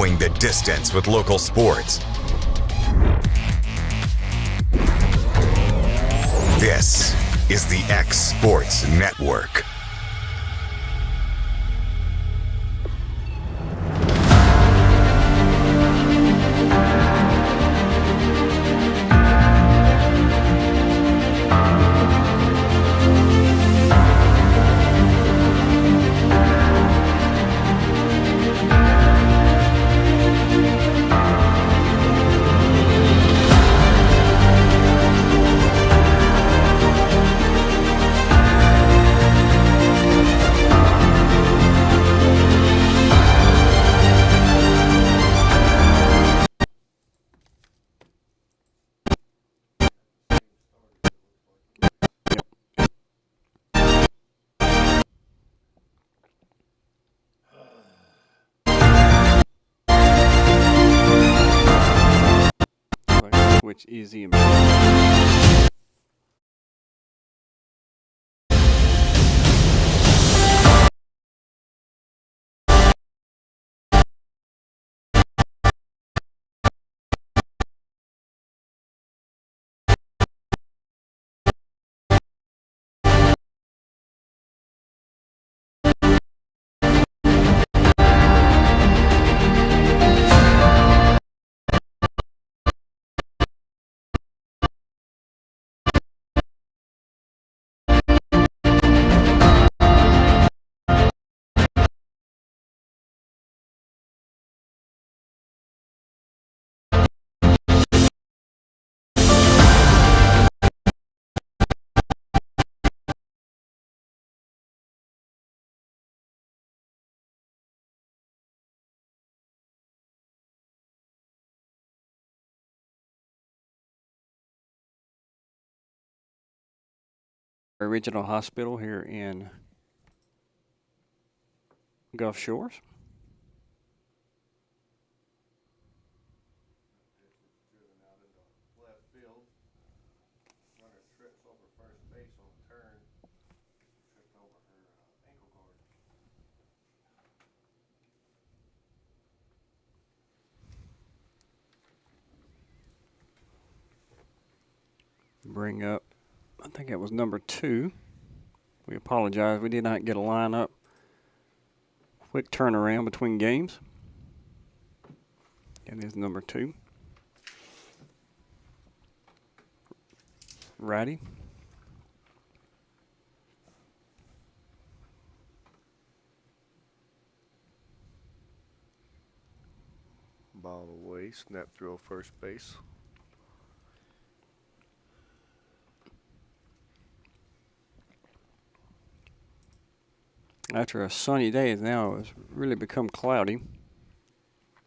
going the distance with local sports. This is the X Sports Network. Which is the original hospital here in Gulf Shores. Bring up, I think it was number 2. We apologize. We did not get a lineup. Quick turnaround between games. It is number 2. Righty. Ball away, snap throw first base. After a sunny day, now it's really become cloudy.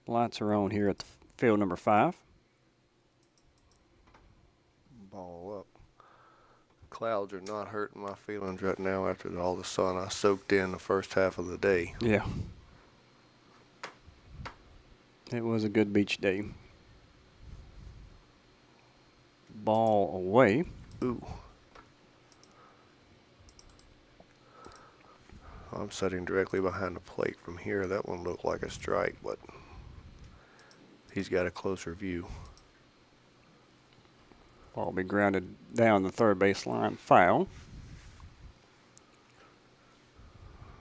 Lights are on here at the field number 5. Ball up. Clouds are not hurting my feelings right now after all the sun I soaked in the first half of the day. Yeah. It was a good beach day. Ball away. Ooh. I'm sitting directly behind the plate from here. That one looked like a strike, but he's got a closer view. Ball will be grounded down the third baseline. Foul.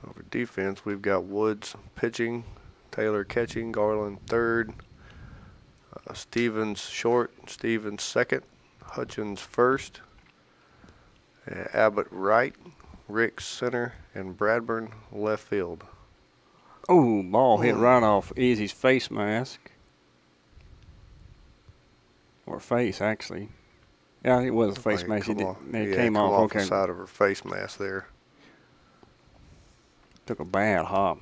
Over defense, we've got Woods pitching, Taylor catching, Garland third, Stevens short, Stevens second, Hutchins first, Abbott right, Ricks center, and Bradburn left field. Oh, ball hit right off Easy's face mask. Or face, actually. Yeah, it was a face mask. It came off. The side of her face mask there. Took a bad hop.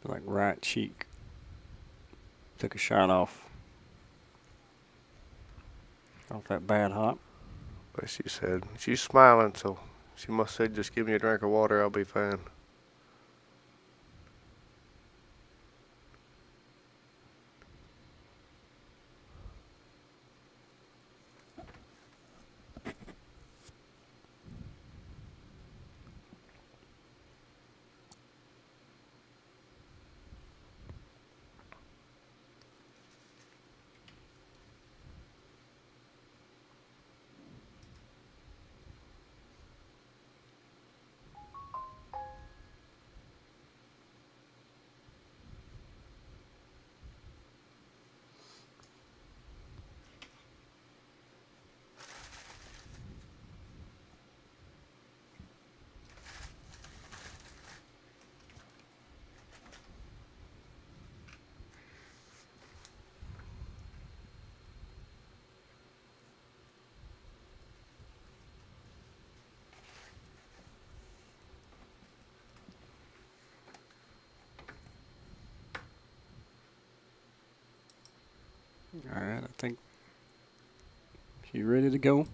Like right cheek. Took a shot off that bad hop. But she said, she's smiling, so she must say, just give me a drink of water, I'll be fine. All right, I think she's ready to go.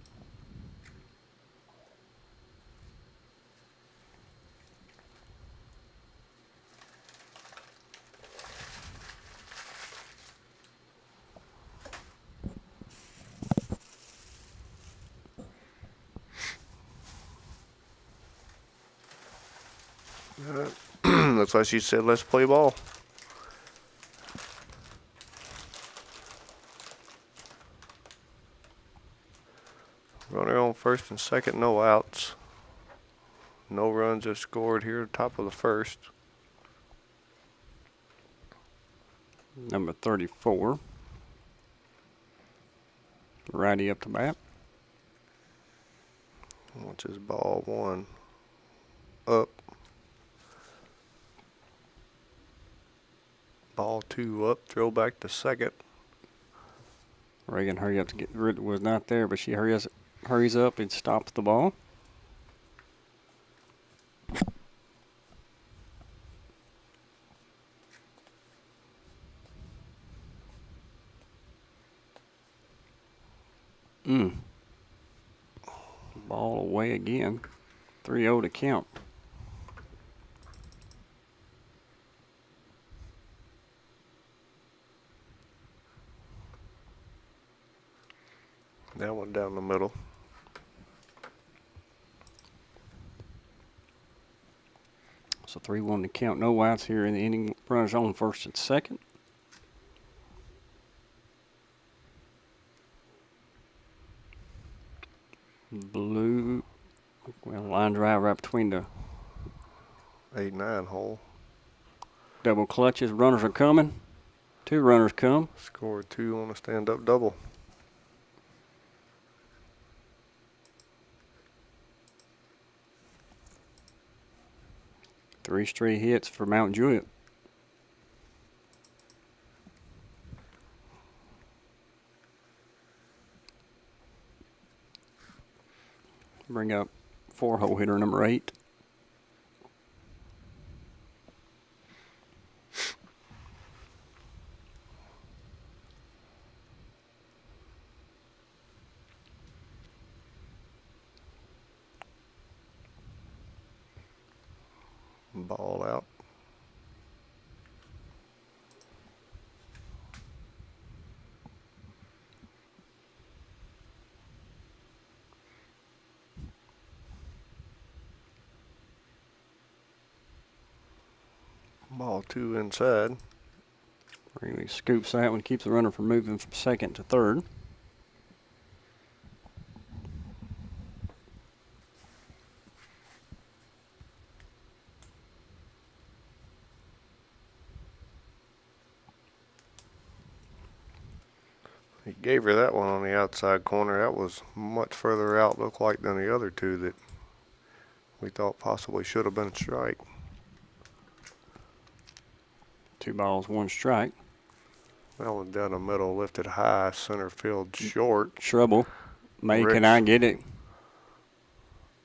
That's why she said, let's play ball. Runner on first and second, no outs. No runs are scored here, top of the first. Number 34. Righty up to bat. Which is ball one. Up. Ball two up, throw back to second. Reagan hurry up to get rid was not there, but she hurries up and stops the ball. Ball away again. 3-0 to count. That one down the middle. So 3-1 to count. No outs here in the inning. Runners on first and second. Blue. Well, line drive right between the 8-9 hole. double clutches. Runners are coming. 2 runners come. Scored 2 on a stand-up double. Three straight hits for Mount Juliet. Bring up 4-hole hitter number 8. Ball out. Ball 2 inside. Really scoops that one, keeps the runner from moving from second to third. He gave her that one on the outside corner. That was much further out, looked like, than the other 2 that we thought possibly should have been a strike. 2 balls, 1 strike. That one down the middle, lifted high, center field short. Trouble. May, Rich. can I get it?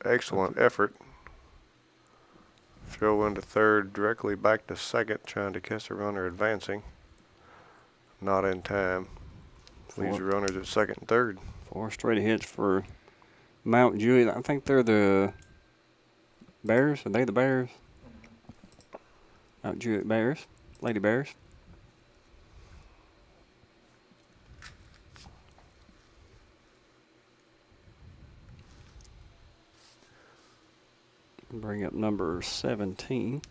Excellent effort. Throw into third, directly back to second, trying to catch the runner advancing. not in time. Leaves the runners at second and third. 4 straight hits for Mount Juliet. I think they're the Bears. Are they the Bears? Mount Juliet Bears. Lady Bears. Bring up number 17.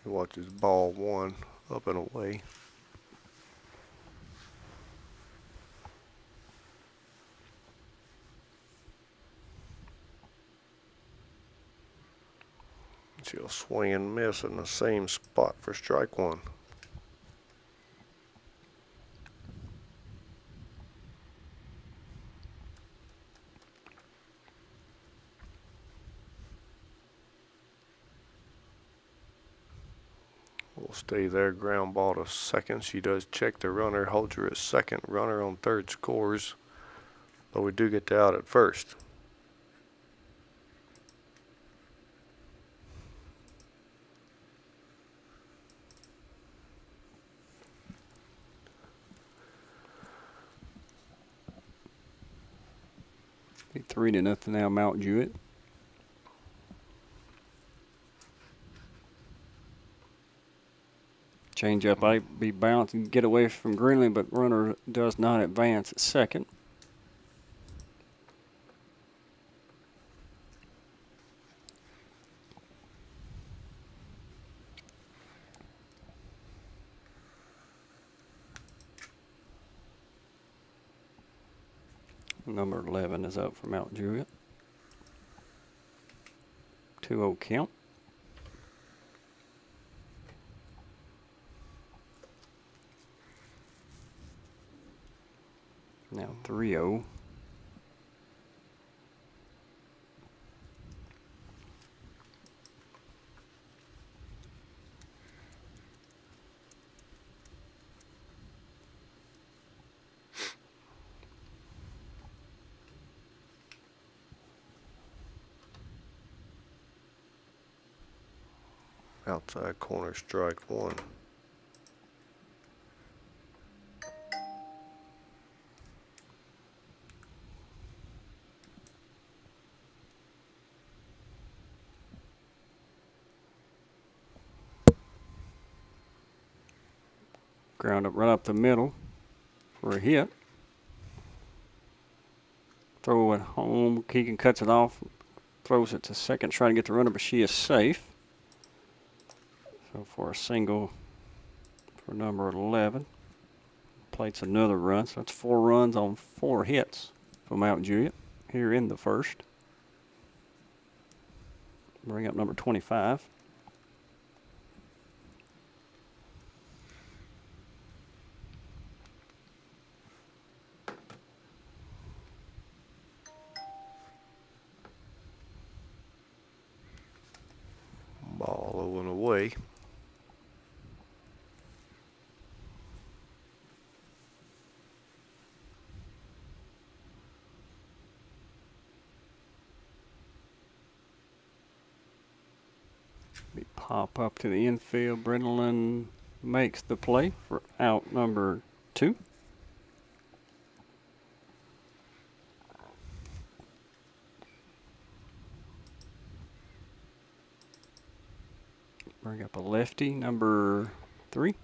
He watches ball 1 up and away. She'll swing and miss in the same spot for strike 1. Will stay there, ground ball to second. She does check the runner, holds her at second. Runner on third scores, but we do get the out at first. Be 3-0 now, Mount Juliet. Change up, might be bounced and get away from Greenlee, but runner does not advance at second. Number 11 is up for Mount Juliet. 2-0 count. Now 3-0. Outside corner, strike 1. Ground up, run up the middle for a hit. Throw it home. Keegan cuts it off. Throws it to second, trying to get the runner, but she is safe. So for a single for number 11. Plates another run. So that's 4 runs on 4 hits for Mount Juliet here in the first. Bring up number 25. Ball low and away. We pop up to the infield. Brindlin makes the play for out number 2. Bring up a lefty, number 3.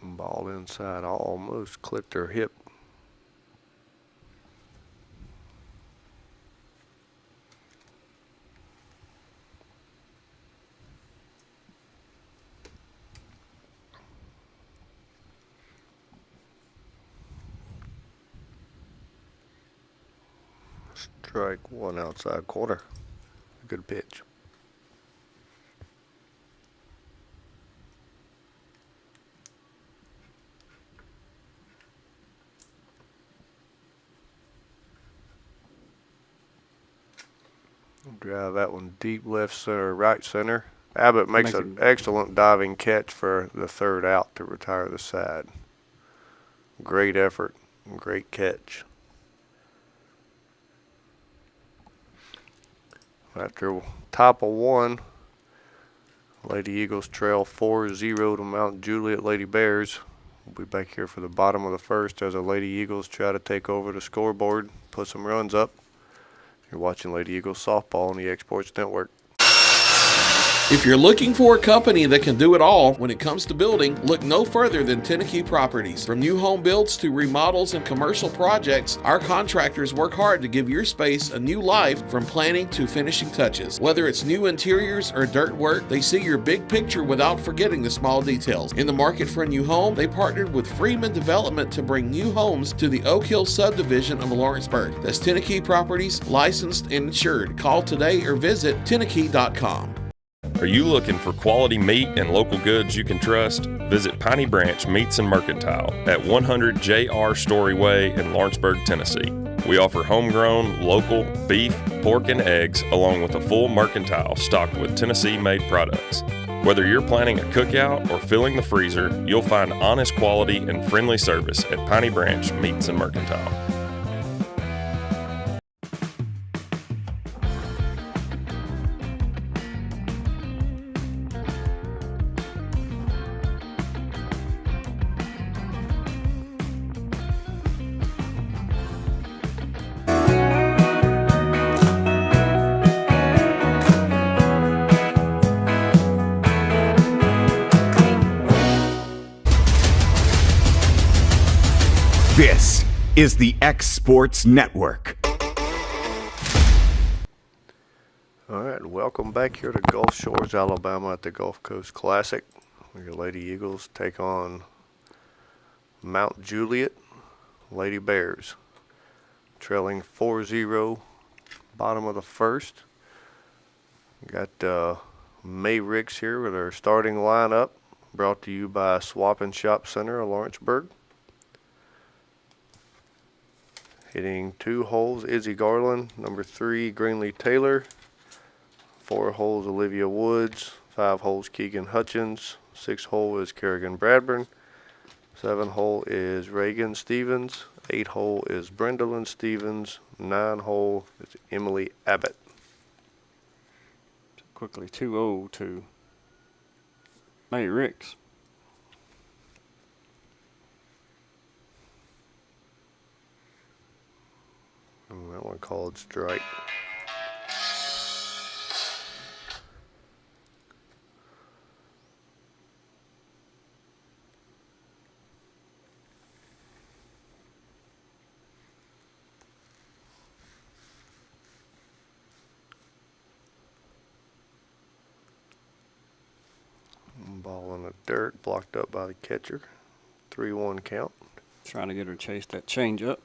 Ball inside, almost clipped her hip. Strike 1 outside corner. Good pitch. Drive that one deep left center, right center. Abbott makes an excellent diving catch for the third out to retire the side. Great effort, great catch. After top of 1, Lady Eagles trail 4-0 to Mount Juliet Lady Bears. We'll be back here for the bottom of the first as the Lady Eagles try to take over the scoreboard, put some runs up. You're watching Lady Eagles softball on the Exports Network. If you're looking for a company that can do it all when it comes to building, look no further than Tennessee Properties. From new home builds to remodels and commercial projects, our contractors work hard to give your space a new life from planning to finishing touches. Whether it's new interiors or dirt work, they see your big picture without forgetting the small details. In the market for a new home, they partnered with Freeman Development to bring new homes to the Oak Hill subdivision of Lawrenceburg. That's Tennessee Properties, licensed and insured. Call today or visit tennessee.com. Are you looking for quality meat and local goods you can trust? Visit Piney Branch Meats and Mercantile at 100 J.R. Story Way in Lawrenceburg, Tennessee. We offer homegrown, local beef, pork, and eggs, along with a full mercantile stocked with Tennessee-made products. Whether you're planning a cookout or filling the freezer, you'll find honest quality and friendly service at Piney Branch Meats and Mercantile. This is the X Sports Network. All right, welcome back here to Gulf Shores, Alabama at the Gulf Coast Classic, where your Lady Eagles take on Mount Juliet Lady Bears, trailing 4-0, bottom of the first. Got May Ricks here with our starting lineup, brought to you by Swap and Shop Center of Lawrenceburg. Hitting 2 holes, Izzy Garland. Number 3, Greenlee Taylor. 4 holes, Olivia Woods. 5 holes, Keegan Hutchins. 6 hole is Kerrigan Bradburn. 7 hole is Reagan Stevens. 8 hole is Brendalyn Stevens. 9 hole is Emily Abbott. Quickly 2-0 to May Ricks. That one called strike. Ball in the dirt, blocked up by the catcher. 3-1 count. Trying to get her to chase that changeup.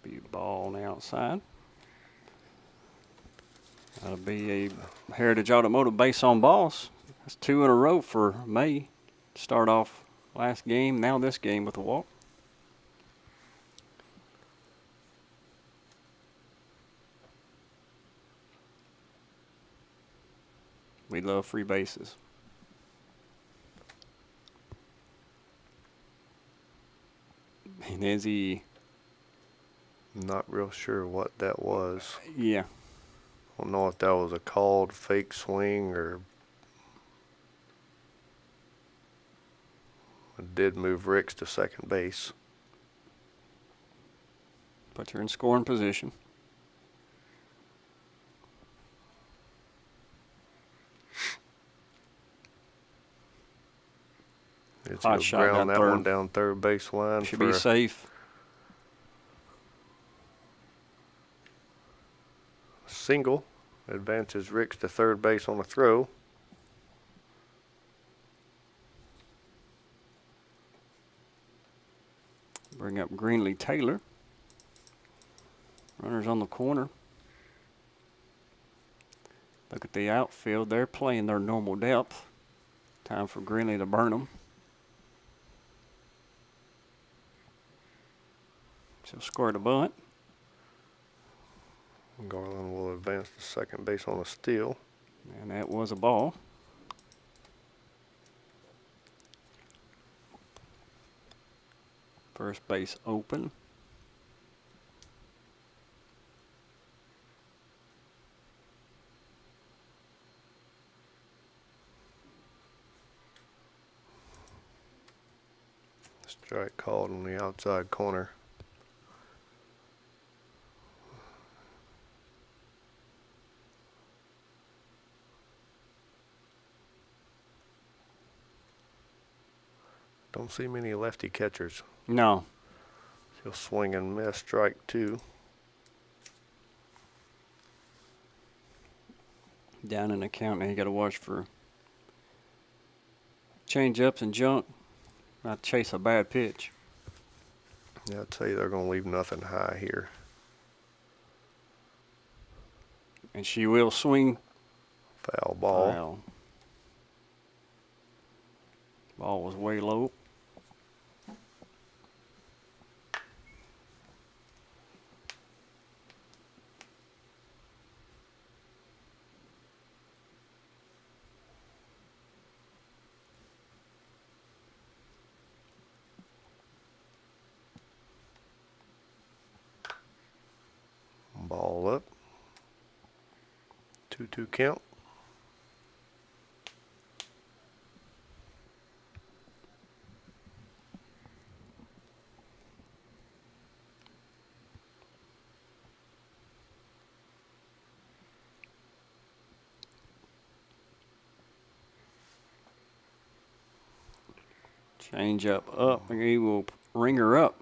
Be ball on the outside. That'll be a Heritage Automotive base on balls. That's 2 in a row for May. Start off last game, now this game with a walk. We love free bases. And Izzy, Not real sure what that was. yeah, I don't know if that was a called fake swing or it did move Ricks to second base. put her in scoring position. It's Hot gonna shot ground down that one third. down third base line Should for be a safe. single. Advances Ricks to third base on the throw. Bring up Greenlee Taylor. Runners on the corner. Look at the outfield. They're playing their normal depth. Time for Greenlee to burn them. She'll score the bunt. Garland will advance to second base on a steal. And that was a ball. First base open. Strike called on the outside corner. Don't see many lefty catchers. No. He'll swing and miss. Strike 2. Down in the count, now you got to watch for change ups and junk. Not chase a bad pitch. Yeah, I'd say they're going to leave nothing high here. And she will swing. Foul ball. Foul. Ball was way low. Ball up. 2-2 count. Change up, and he will ring her up.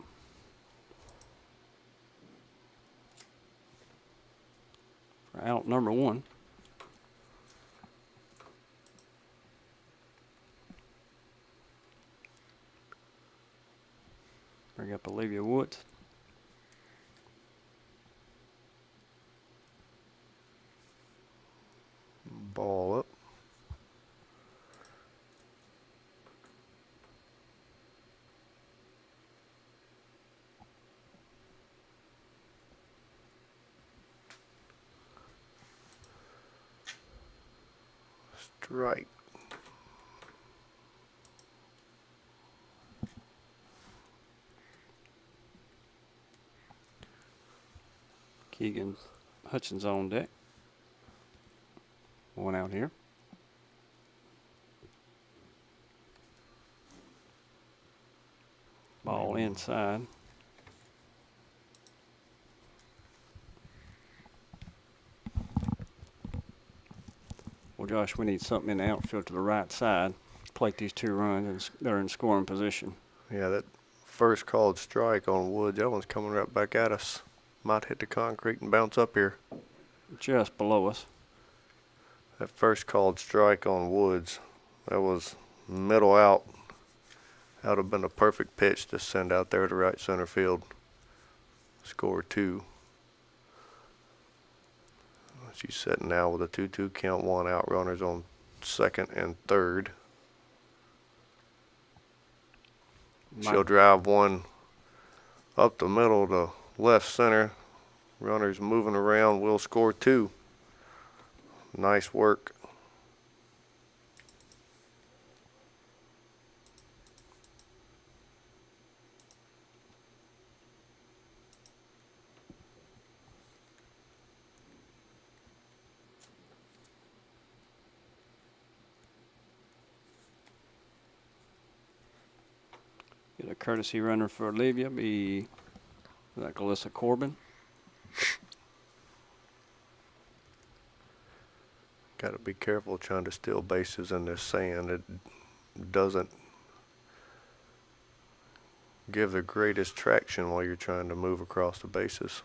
For out number 1. Bring up Olivia Woods. Ball up. Strike. Keegan Hutchins on deck. 1 out here. Ball inside. Well, Josh, we need something in the outfield to the right side. Plate these 2 runs, and they're in scoring position. Yeah, that first called strike on Woods, that one's coming right back at us. Might hit the concrete and bounce up here. Just below us. That first called strike on Woods, that was middle out. That would have been a perfect pitch to send out there to right center field. Score 2. She's sitting now with a 2-2 count, 1 out, runners on second and third. She'll drive one up the middle to left center. Runners moving around, will score 2. Nice work. Get a courtesy runner for Olivia. Be like Alyssa Corbin. Got to be careful trying to steal bases in this sand. It doesn't give the greatest traction while you're trying to move across the bases.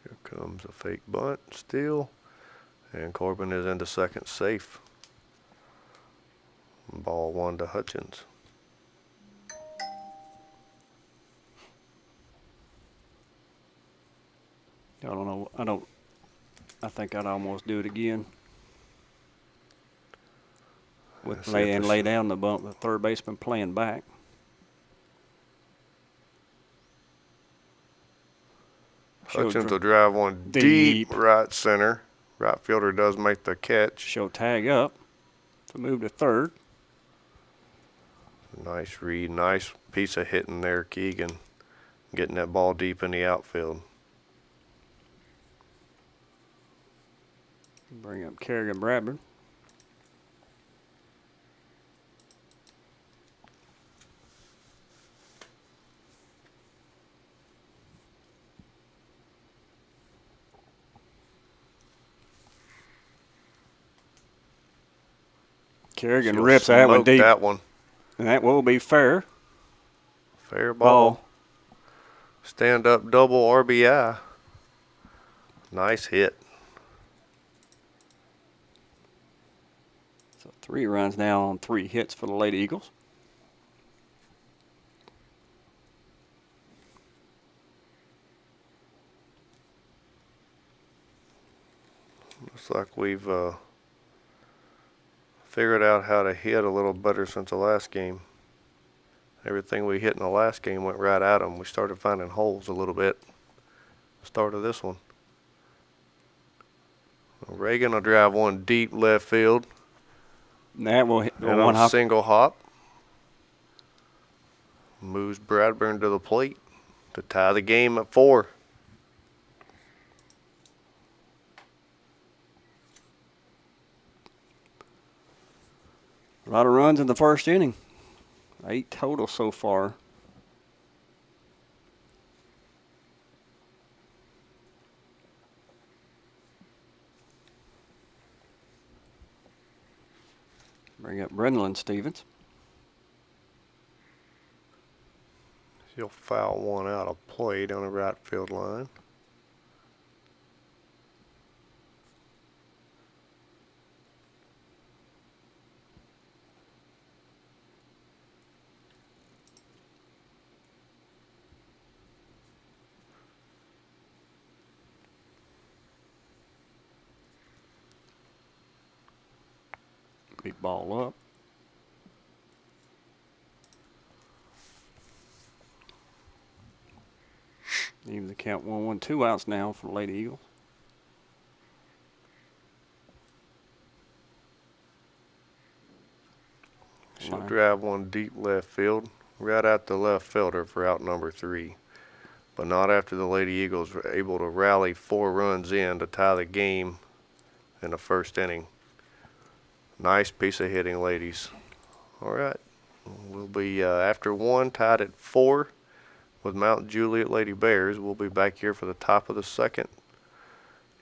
Here comes a fake bunt, steal. And Corbin is into second safe. Ball 1 to Hutchins. I don't know. I think I'd almost do it again. With lay down the bump, the third baseman playing back. Hutchins will drive one deep right center. Right fielder does make the catch. Show tag up to move to third. Nice read. Nice piece of hitting there, Keegan. Getting that ball deep in the outfield. Bring up Kerrigan Bradford. Kerrigan She'll rips that one smoke deep. that one. And that will be fair. Fair ball. Stand up double RBI. Nice hit. So 3 runs now on 3 hits for the Lady Eagles. Looks like we've figured out how to hit a little better since the last game. Everything we hit in the last game went right at them. We started finding holes a little bit. Start of this one. Reagan will drive one deep left field. And that will hit And one a hop. single hop. Moves Bradburn to the plate to tie the game at 4. A lot of runs in the first inning. 8 total so far. Bring up Brendan Stevens. He'll foul one out of play down the right field line. Big ball up. Even the count 1-1, 2 outs now for the Lady Eagles. She'll drive one deep left field, right at the left fielder for out number 3. But not after the Lady Eagles were able to rally 4 runs in to tie the game in the first inning. Nice piece of hitting, ladies. All right. We'll be, after 1, tied at 4 with Mount Juliet Lady Bears. We'll be back here for the top of the second.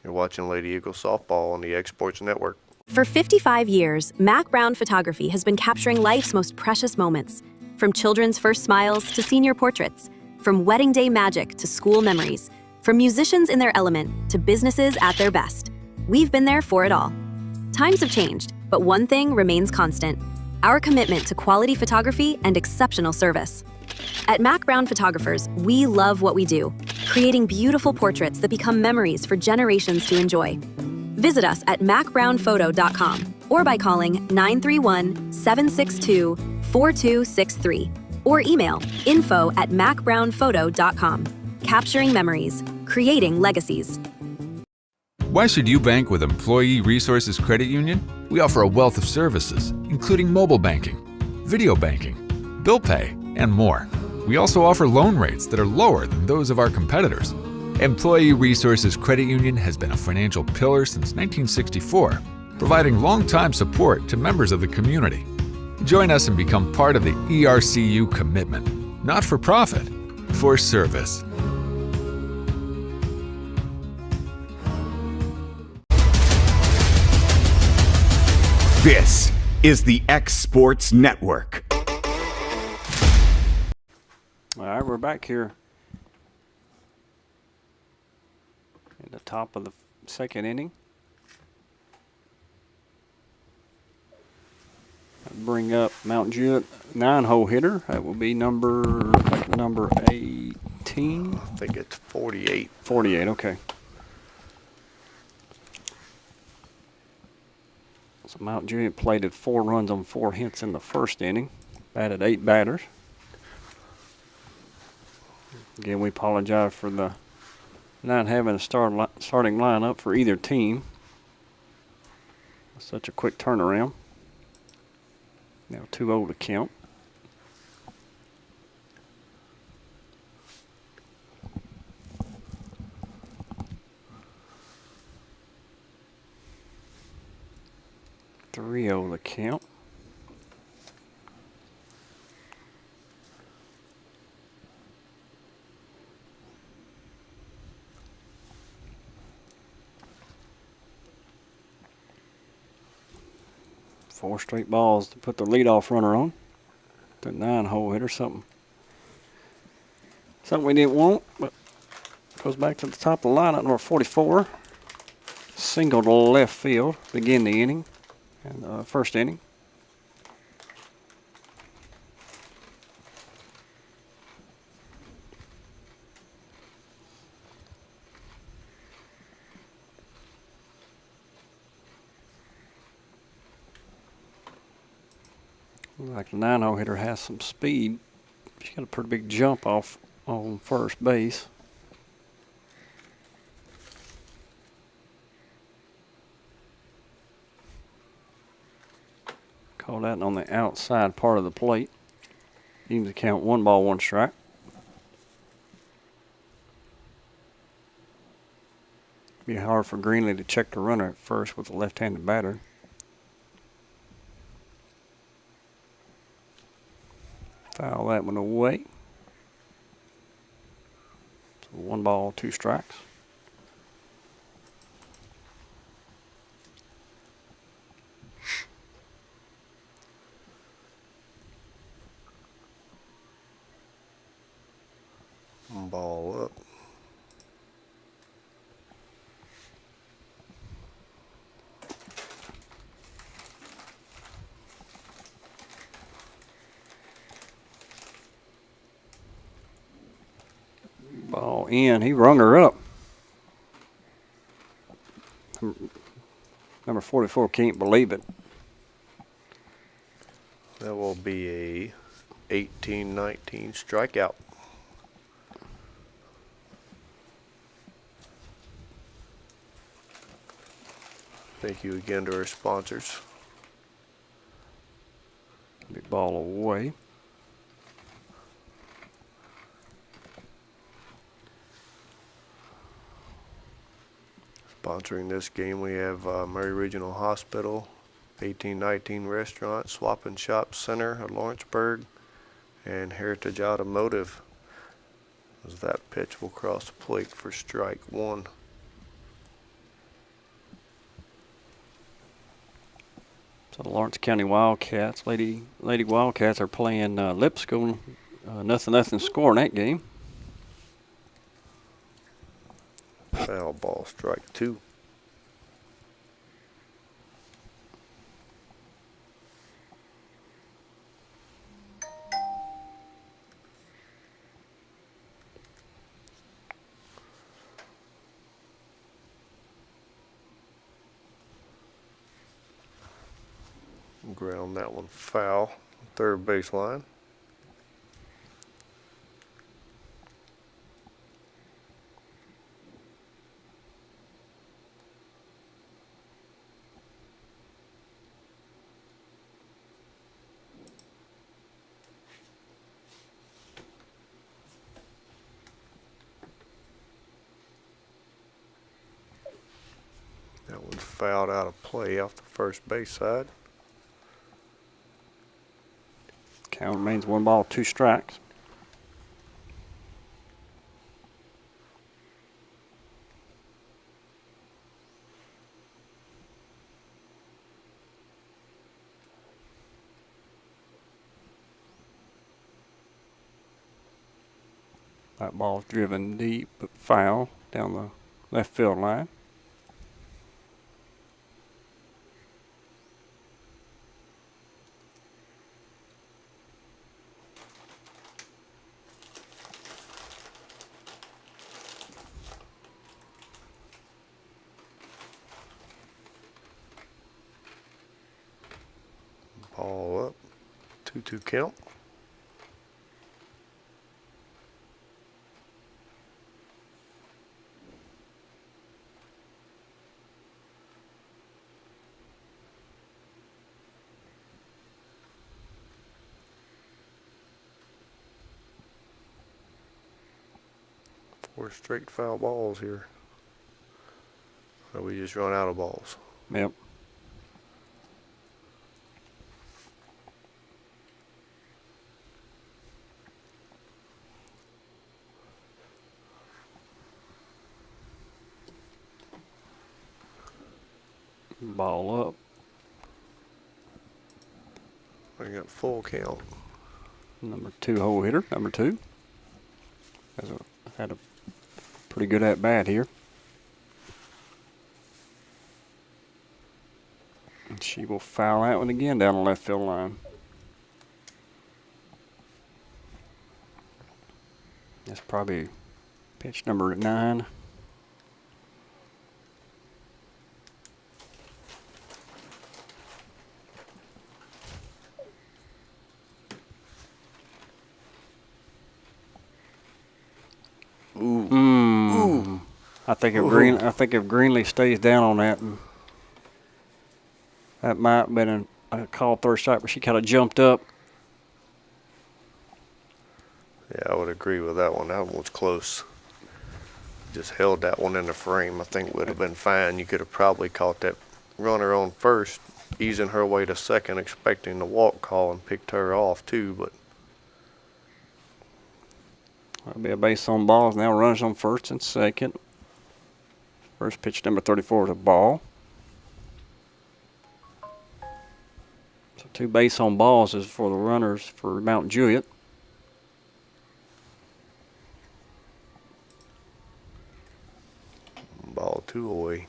You're watching Lady Eagles softball on the Exports Network. For 55 years, Mac Brown Photography has been capturing life's most precious moments. From children's first smiles to senior portraits, from wedding day magic to school memories, from musicians in their element to businesses at their best. We've been there for it all. Times have changed, but one thing remains constant: our commitment to quality photography and exceptional service. At Mac Brown Photographers, we love what we do, creating beautiful portraits that become memories for generations to enjoy. Visit us at macbrownphoto.com or by calling 931-762-4263 or email info@macbrownphoto.com. Capturing memories, creating legacies. Why should you bank with Employee Resources Credit Union? We offer a wealth of services, including mobile banking, video banking, bill pay, and more. We also offer loan rates that are lower than those of our competitors. Employee Resources Credit Union has been a financial pillar since 1964, providing long-time support to members of the community. Join us and become part of the ERCU commitment, not for profit, for service. This is the X Sports Network. All right, we're back here in the top of the second inning. Bring up Mount Juliet 9-hole hitter. That will be number 18. I think it's 48. 48, okay. So Mount Juliet plated 4 runs on 4 hits in the first inning. Batted 8 batters. Again, we apologize for the not having a starting lineup for either team. Such a quick turnaround. Now 2-0 to count. Three-0 to count. Four straight balls to put the leadoff runner on. The 9-hole hitter, something we didn't want, but goes back to the top of the lineup, number 44. Single to left field, begin the inning, and first inning. Like the 9-hole hitter has some speed. She's got a pretty big jump off on first base. Call that on the outside part of the plate. Even to count 1 ball, 1 strike. Be hard for Greenlee to check the runner at first with a left-handed batter. Foul that one away. So 1 ball, 2 strikes. Ball up. Ball in. He rung her up. Number 44 can't believe it. That will be a 18-19 strikeout. Thank you again to our sponsors. Big ball away. Sponsoring this game, we have Murray Regional Hospital, 1819 Restaurant, Swap and Shop Center of Lawrenceburg, and Heritage Automotive. As that pitch will cross the plate for strike 1. So the Lawrence County Wildcats, Lady Wildcats are playing Lipscomb. Nothing score in that game. Foul ball, strike 2. Ground that one foul, third baseline. That one fouled out of play off the first base side. Count remains 1 ball, 2 strikes. That ball's driven deep, but foul down the left field line. Ball up, 2-2 count. 4 straight foul balls here. So we just run out of balls. Yep. Ball up. We got full count. Number 2 hole hitter, number 2. Had a pretty good at bat here. And she will foul that one again down the left field line. That's probably pitch number 9. Ooh. I think if Greenlee stays down on that, and that might have been a call third strike, but she kind of jumped up. Yeah, I would agree with that one. That one was close. Just held that one in the frame. I think would have been fine. You could have probably caught that runner on first, easing her way to second, expecting the walk call, and picked her off too, but That'll be a base on balls. Now runners on first and second. First pitch, number 34, is a ball. So 2 base on balls is for the runners for Mount Juliet. ball 2 away.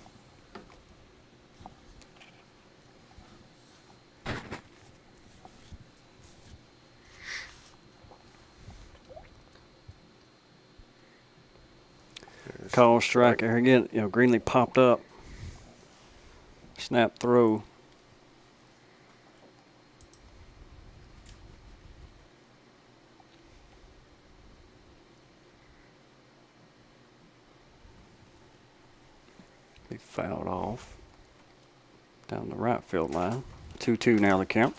Call strike there again. You know, Greenlee popped up. Snap throw. He fouled off down the right field line. 2-2 now the count.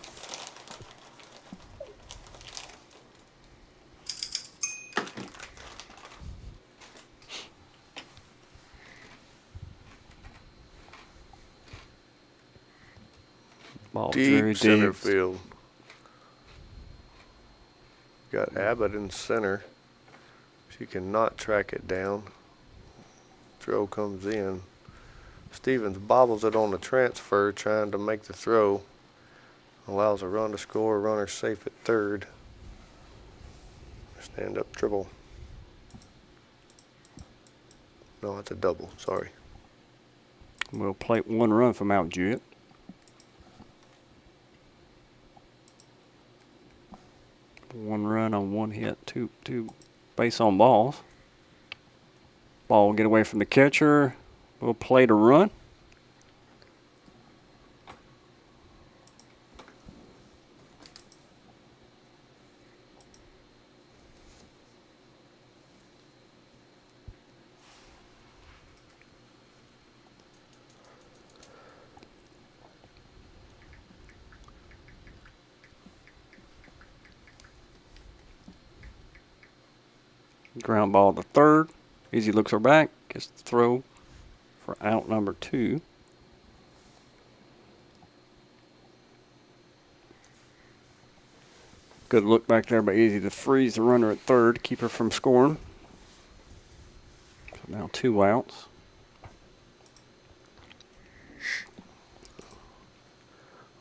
Ball deep center field. Got Abbott in center. She cannot track it down. Throw comes in. Stevens bobbles it on the transfer, trying to make the throw. Allows a run to score. Runner safe at third. Stand up triple. No, it's a double. Sorry. We'll plate 1 run for Mount Juliet. One run on 1 hit, two base on balls. Ball will get away from the catcher. We'll plate a run. Ground ball to third. Easy looks her back. Gets the throw for out number 2. Good look back there by Easy to freeze the runner at third. Keep her from scoring. So now 2 outs.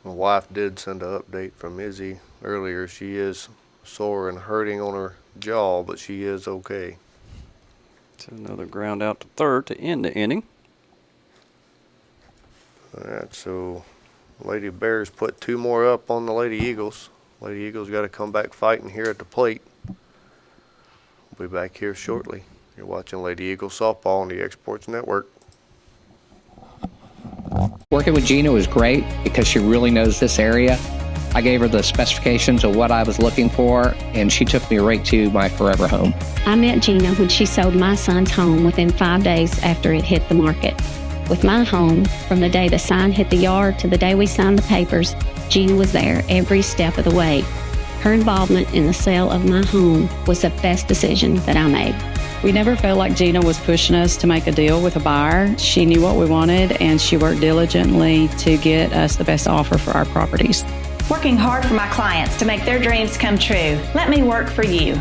My wife did send an update from Izzy earlier. She is sore and hurting on her jaw, but she is okay. It's another ground out to third to end the inning. All right, so Lady Bears put 2 more up on the Lady Eagles. Lady Eagles got to come back fighting here at the plate. We'll be back here shortly. You're watching Lady Eagles softball on the Exports Network. Working with Gina was great because she really knows this area. I gave her the specifications of what I was looking for, and she took me right to my forever home. I met Gina when she sold my son's home within 5 days after it hit the market. With my home, from the day the sign hit the yard to the day we signed the papers, Gina was there every step of the way. Her involvement in the sale of my home was the best decision that I made. We never felt like Gina was pushing us to make a deal with a buyer. She knew what we wanted, and she worked diligently to get us the best offer for our properties. Working hard for my clients to make their dreams come true. Let me work for you.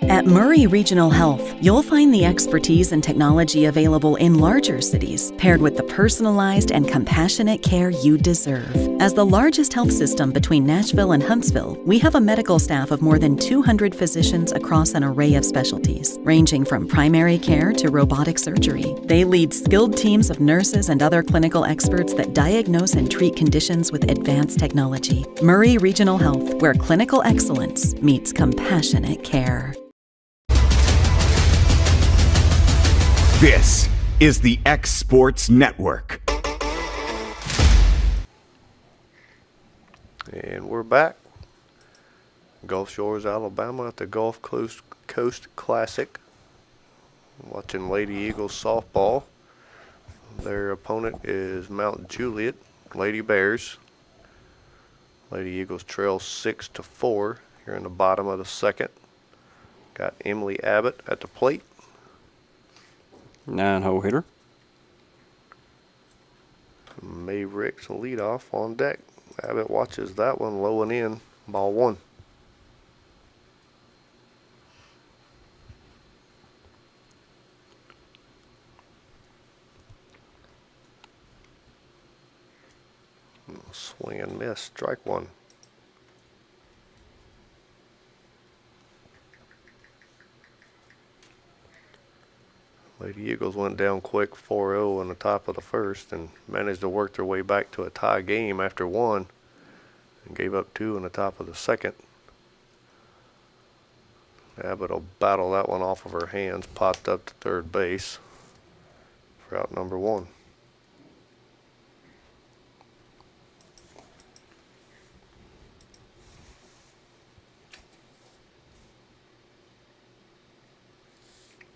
At Murray Regional Health, you'll find the expertise and technology available in larger cities, paired with the personalized and compassionate care you deserve. As the largest health system between Nashville and Huntsville, we have a medical staff of more than 200 physicians across an array of specialties, ranging from primary care to robotic surgery. They lead skilled teams of nurses and other clinical experts that diagnose and treat conditions with advanced technology. Murray Regional Health, where clinical excellence meets compassionate care. This is the X Sports Network. And we're back. Gulf Shores, Alabama at the Gulf Coast Classic. Watching Lady Eagles softball. Their opponent is Mount Juliet, Lady Bears. Lady Eagles trail 6-4 here in the bottom of the second. Got Emily Abbott at the plate. 9-hole hitter. Mavericks leadoff on deck. Abbott watches that one low and in. Ball one. Swing and miss. Strike one. Lady Eagles went down quick 4-0 in the top of the first and managed to work their way back to a tie game after one and gave up 2 in the top of the second. Abbott will battle that one off of her hands, popped up to third base for out number 1.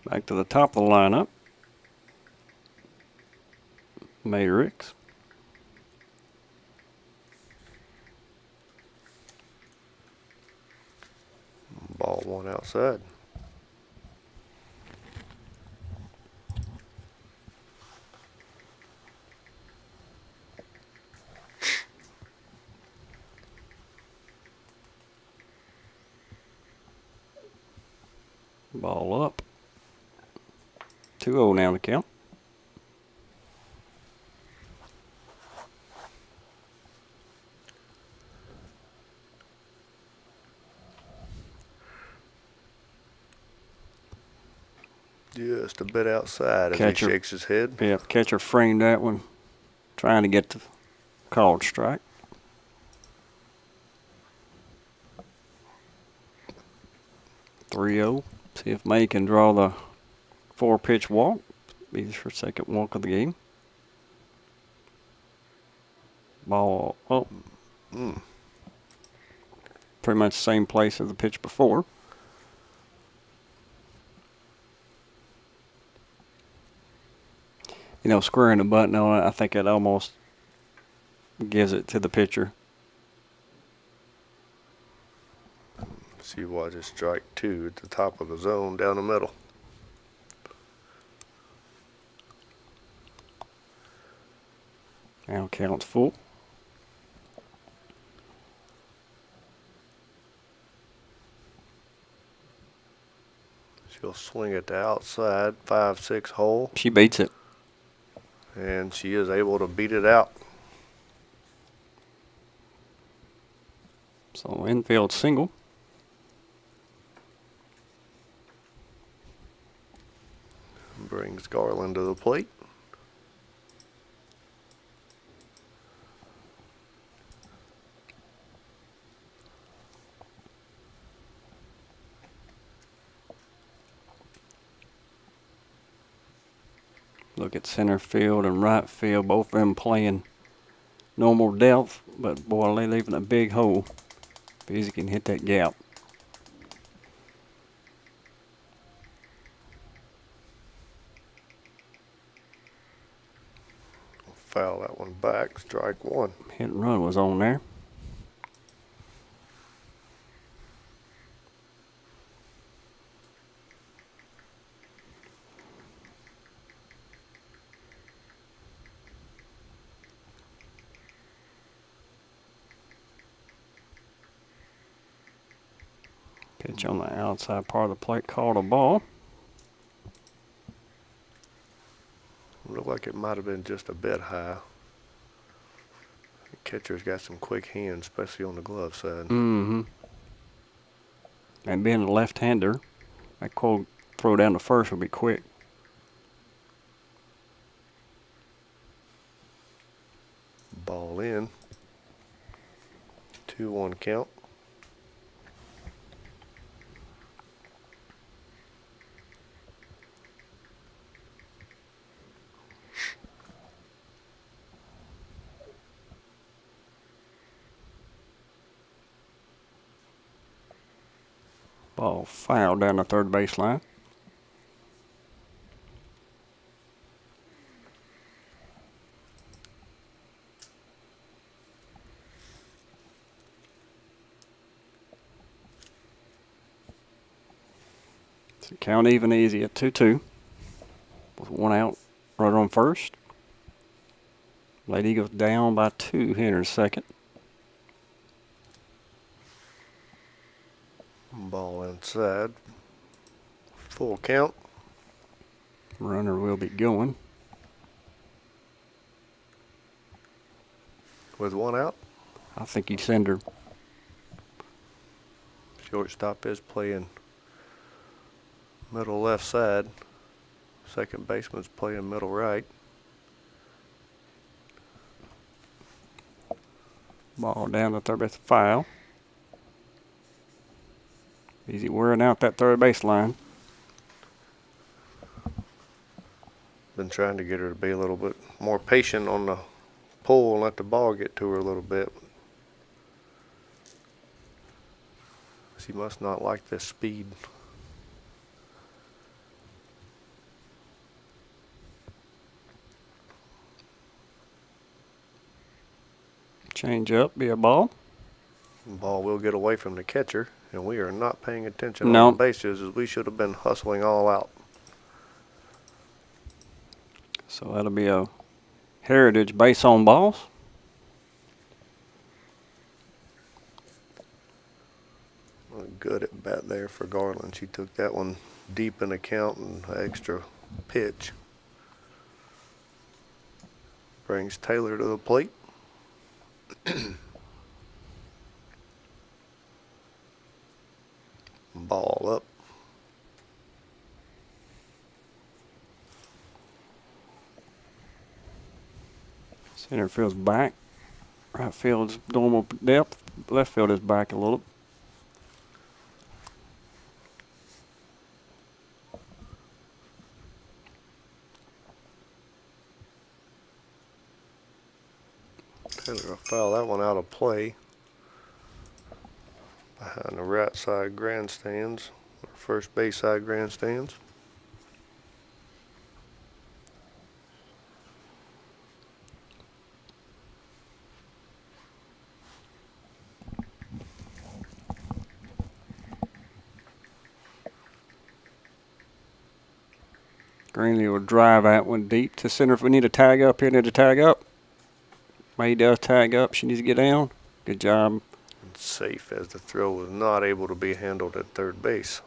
Back to the top of the lineup. Matrix. Ball one outside. Ball up. 2-0 now to count. Just a bit outside as Catcher, he shakes his head. Yeah, catcher framed that one, trying to get the called strike. (3-0). See if May can draw the 4-pitch walk. Be her second walk of the game. Ball up. Pretty much the same place as the pitch before. You know, squaring the button on it, I think it almost gives it to the pitcher. She watches strike 2 at the top of the zone down the middle. Now counts full. She'll swing it to outside, 5-6 hole. She beats it. And she is able to beat it out. So infield single. Brings Garland to the plate. Look at center field and right field, both of them playing normal depth, but boy, they're leaving a big hole. Beasley can hit that gap. Foul that one back, strike 1. Hit and run was on there. Pitch on the outside part of the plate, called a ball. Looked like it might have been just a bit high. The catcher's got some quick hands, especially on the glove side. Mm-hmm. And being a left-hander, that quote throw down to first will be quick. Ball in. 2-1 count. Ball foul down the third baseline. So count even easy at 2-2 with 1 out, runner on first. Lady Eagles down by 2 here in second. Ball inside. Full count. Runner will be going. With 1 out. I think he'd send her. Shortstop is playing middle left side. Second baseman's playing middle right. Ball down the third base, foul. Easy wearing out that third base line. Been trying to get her to be a little bit more patient on the pull and let the ball get to her a little bit. She must not like this speed. Change up, be a ball. Ball will get away from the catcher, and we are not paying attention No. on the bases as we should have been hustling all out. So that'll be a Heritage base on balls. Good at bat there for Garland. She took that one deep in the count and extra pitch. Brings Taylor to the plate. Ball up. Center field's back. Right field's normal depth. Left field is back a little. Taylor will foul that one out of play. Behind the right side grandstands, or first base side grandstands. Greenlee will drive that one deep to center. If we need a tag up here, need to tag up. May does tag up. She needs to get down. Good job. Safe as the throw was not able to be handled at third base.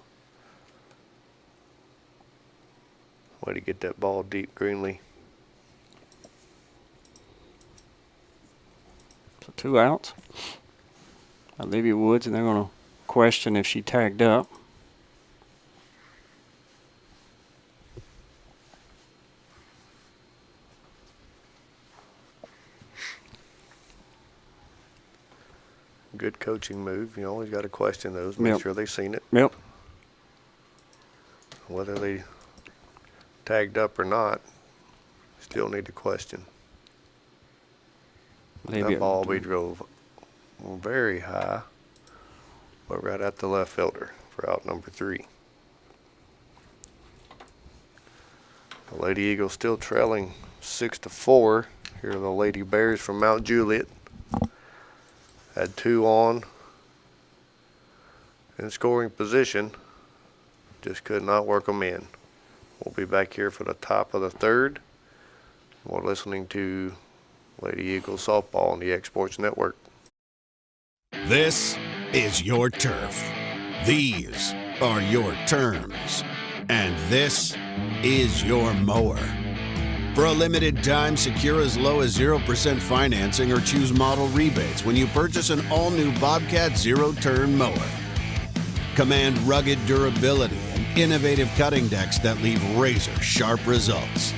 Way to get that ball deep, Greenlee. So 2 outs. Olivia Woods, and they're going to question if she tagged up. Good coaching move. You always got to question those. Make sure they've seen it. Yep. Whether they tagged up or not, still need to question. That ball we drove very high, but right at the left fielder for out number 3. The Lady Eagles still trailing 6-4. Here are the Lady Bears from Mount Juliet. Had 2 on in scoring position. Just could not work them in. We'll be back here for the top of the 3rd. We're listening to Lady Eagles softball on the X Sports Network. This is your turf. These are your terms, and this is your mower. For a limited time, secure as low as 0% financing or choose model rebates when you purchase an all-new Bobcat zero-turn mower. Command rugged durability and innovative cutting decks that leave razor-sharp results.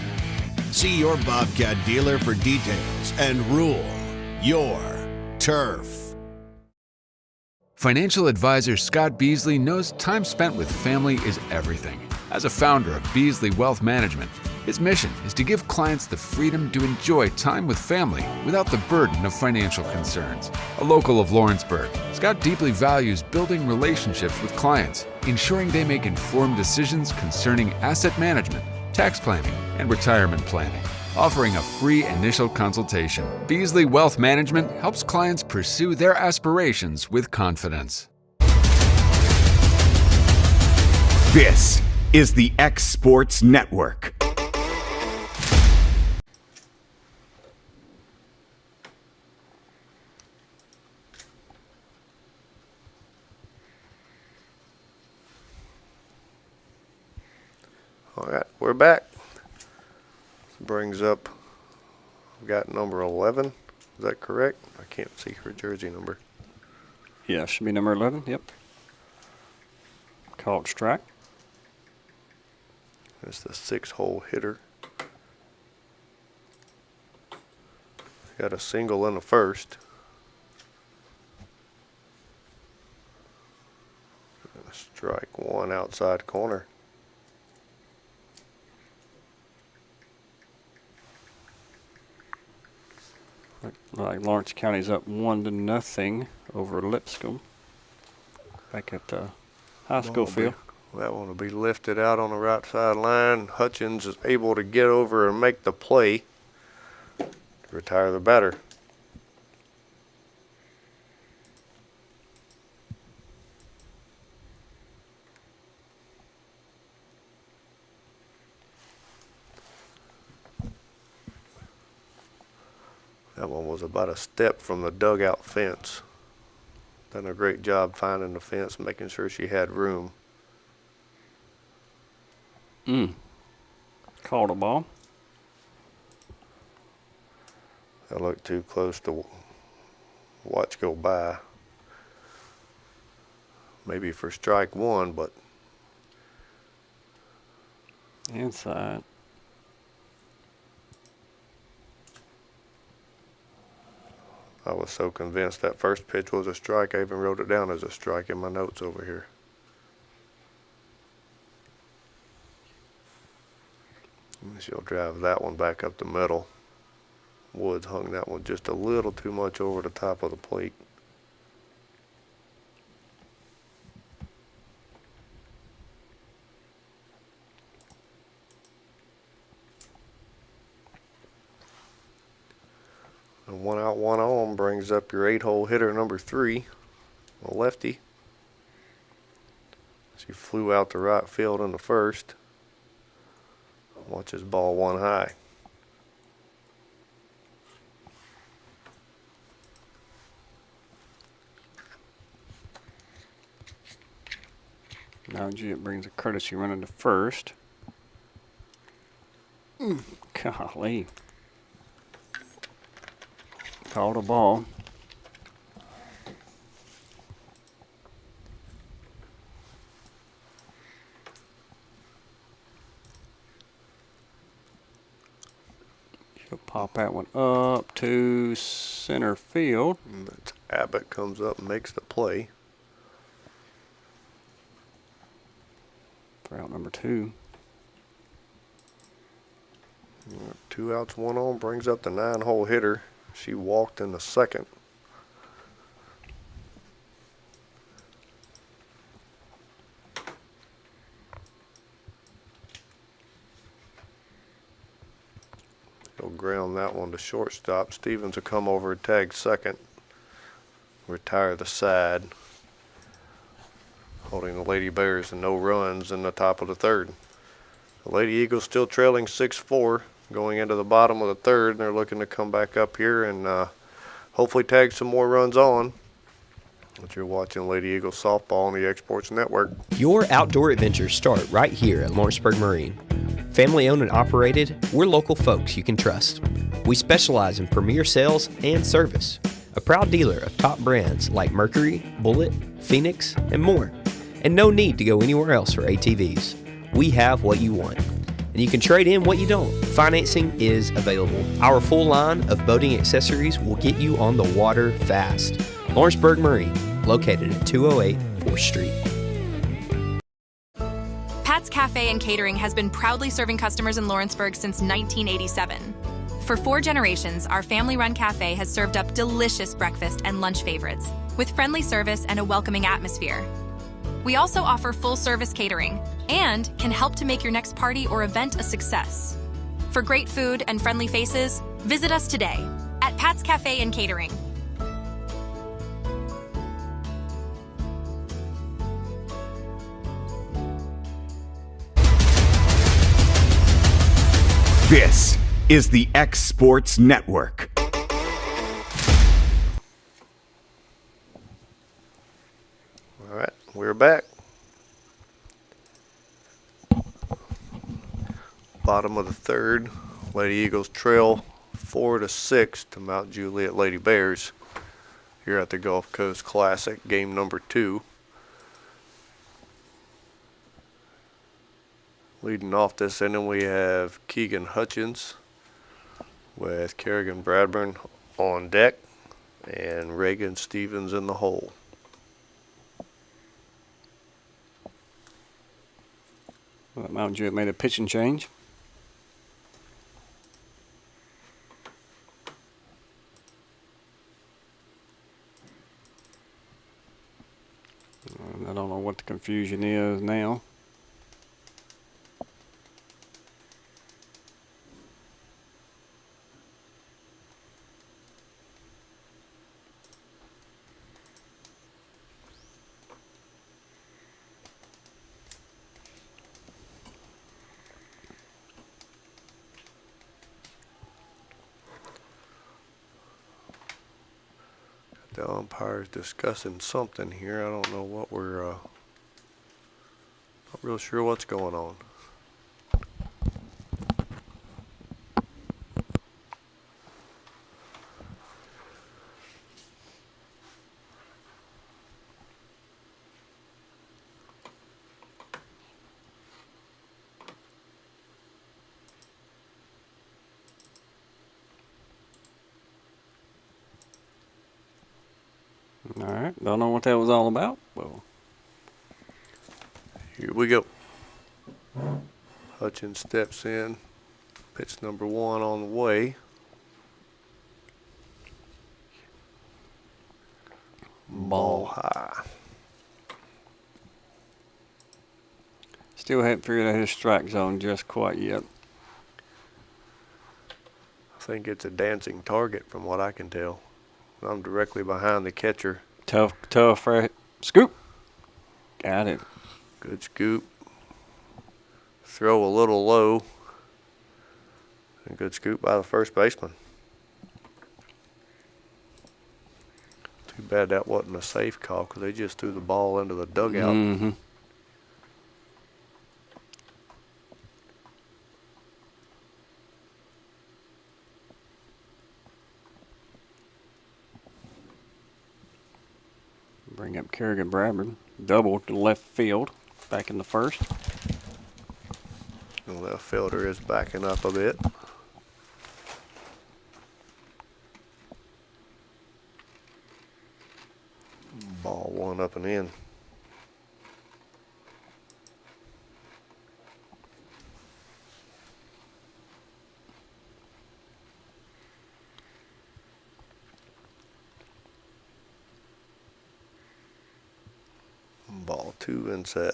See your Bobcat dealer for details and rule your turf. Financial advisor Scott Beasley knows time spent with family is everything. As a founder of Beasley Wealth Management, his mission is to give clients the freedom to enjoy time with family without the burden of financial concerns. A local of Lawrenceburg, Scott deeply values building relationships with clients, ensuring they make informed decisions concerning asset management, tax planning, and retirement planning. Offering a free initial consultation, Beasley Wealth Management helps clients pursue their aspirations with confidence. This is the X Sports Network. All right, we're back. Brings up, we've got number 11. Is that correct? I can't see her jersey number. Yeah, should be number 11. Yep. Called strike. It's the 6-hole hitter. Got a single in the first. Strike one outside corner. Like Lawrence County's up 1-0 over Lipscomb back at the high school field. That one will be lifted out on the right sideline. Hutchins is able to get over and make the play to retire the batter. That one was about a step from the dugout fence. Done a great job finding the fence, making sure she had room. Called a ball. I looked too close to watch go by. Maybe for strike one, but inside. I was so convinced that first pitch was a strike, I even wrote it down as a strike in my notes over here. And she'll drive that one back up the middle. Woods hung that one just a little too much over the top of the plate. And 1 out, 1 on brings up your 8-hole hitter number 3, a lefty. She flew out to right field in the first. Watches ball 1 high. Now Juliet brings a courtesy run into first. Golly. Called a ball. She'll pop that one up to center field. And Abbott comes up and makes the play. For out number 2. 2 outs, 1 on brings up the 9-hole hitter. She walked in the second. He'll ground that one to shortstop. Stevens will come over and tag second. Retire the side. Holding the Lady Bears to no runs in the top of the third. The Lady Eagles still trailing 6-4 going into the bottom of the third. And they're looking to come back up here and hopefully tag some more runs on. But you're watching Lady Eagles softball on the Exports Network. Your outdoor adventures start right here at Lawrenceburg Marine. Family owned and operated, we're local folks you can trust. We specialize in premier sales and service. A proud dealer of top brands like Mercury, Bullet, Phoenix, and more. And no need to go anywhere else for ATVs. We have what you want. And you can trade in what you don't. Financing is available. Our full line of boating accessories will get you on the water fast. Lawrenceburg Marine, located at 208 4th Street. Pat's Cafe and Catering has been proudly serving customers in Lawrenceburg since 1987. For 4 generations, our family-run cafe has served up delicious breakfast and lunch favorites, with friendly service and a welcoming atmosphere. We also offer full-service catering and can help to make your next party or event a success. For great food and friendly faces, visit us today at Pat's Cafe and Catering. This is the X Sports Network. All right, we're back. Bottom of the third, Lady Eagles trail 4-6 to Mount Juliet Lady Bears here at the Gulf Coast Classic, game number 2. Leading off this inning, we have Keegan Hutchins with Kerrigan Bradburn on deck and Reagan Stevens in the hole. Well, Mount Juliet made a pitching change. I don't know what the confusion is now. The umpire's discussing something here. I don't know what we're, not real sure what's going on. All right, don't know what that was all about. Well, here we go. Hutchins steps in. Pitch number 1 on the way. Ball high. Still haven't figured out his strike zone just quite yet. I think it's a dancing target from what I can tell. I'm directly behind the catcher. Tough scoop. Got it. Good scoop. Throw a little low. And good scoop by the first baseman. Too bad that wasn't a safe call because they just threw the ball into the dugout. Mm-hmm. Bring up Kerrigan Bradburn. Double to left field. Back in the first. The left fielder is backing up a bit. Ball 1 up and in. Ball 2 inside.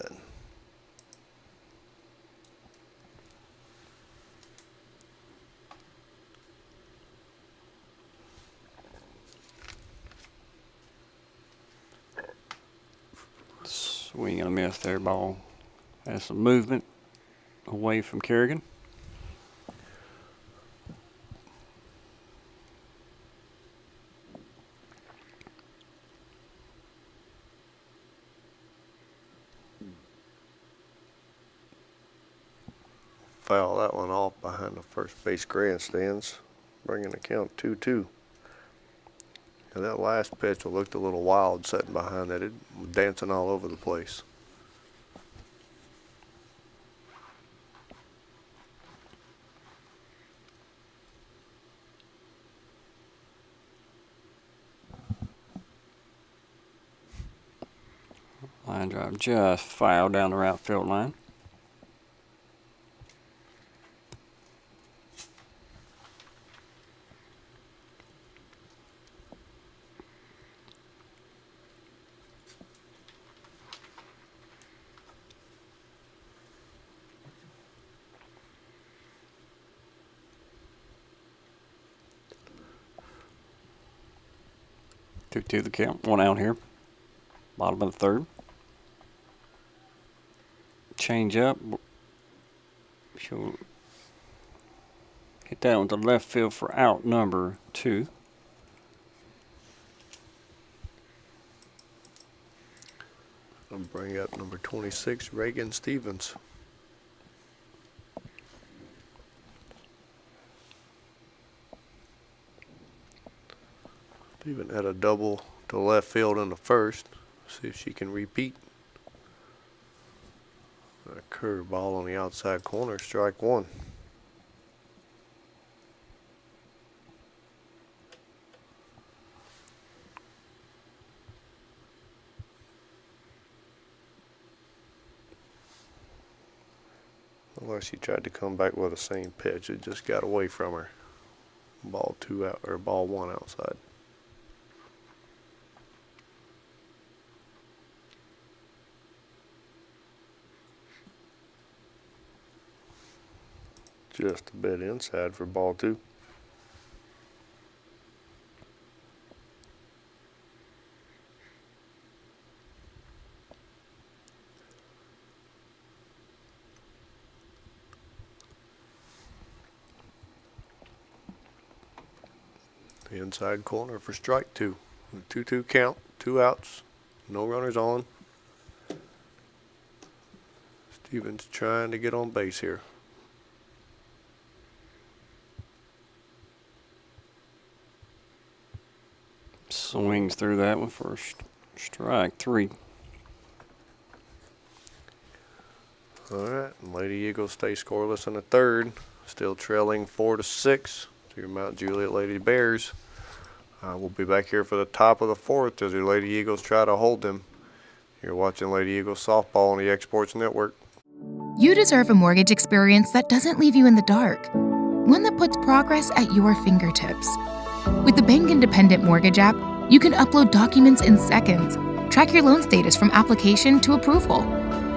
Swing and a miss there. Ball has some movement away from Kerrigan. foul that one off behind the first base grandstands, bringing the count 2-2. And that last pitch looked a little wild sitting behind that. It was dancing all over the place. Line drive just foul down the right field line. Two the count. One out here. Bottom of the third. Change up. She'll hit that one to left field for out number 2. I'll bring up number 26, Reagan Stevens. Steven had a double to left field in the first. See if she can repeat. A curve ball on the outside corner, strike 1. Unless she tried to come back with the same pitch, it just got away from her. Ball 2 out, or ball 1 outside. Just a bit inside for ball 2. The inside corner for strike 2. 2-2 count, 2 outs, no runners on. Stevens trying to get on base here. Swings through that one for strike 3. All right, Lady Eagles stay scoreless in the third. Still trailing 4-6 to your Mount Juliet Lady Bears. We'll be back here for the top of the 4th as your Lady Eagles try to hold them. You're watching Lady Eagles softball on the Exports Network. You deserve a mortgage experience that doesn't leave you in the dark. One that puts progress at your fingertips. With the Bank Independent Mortgage app, you can upload documents in seconds, track your loan status from application to approval.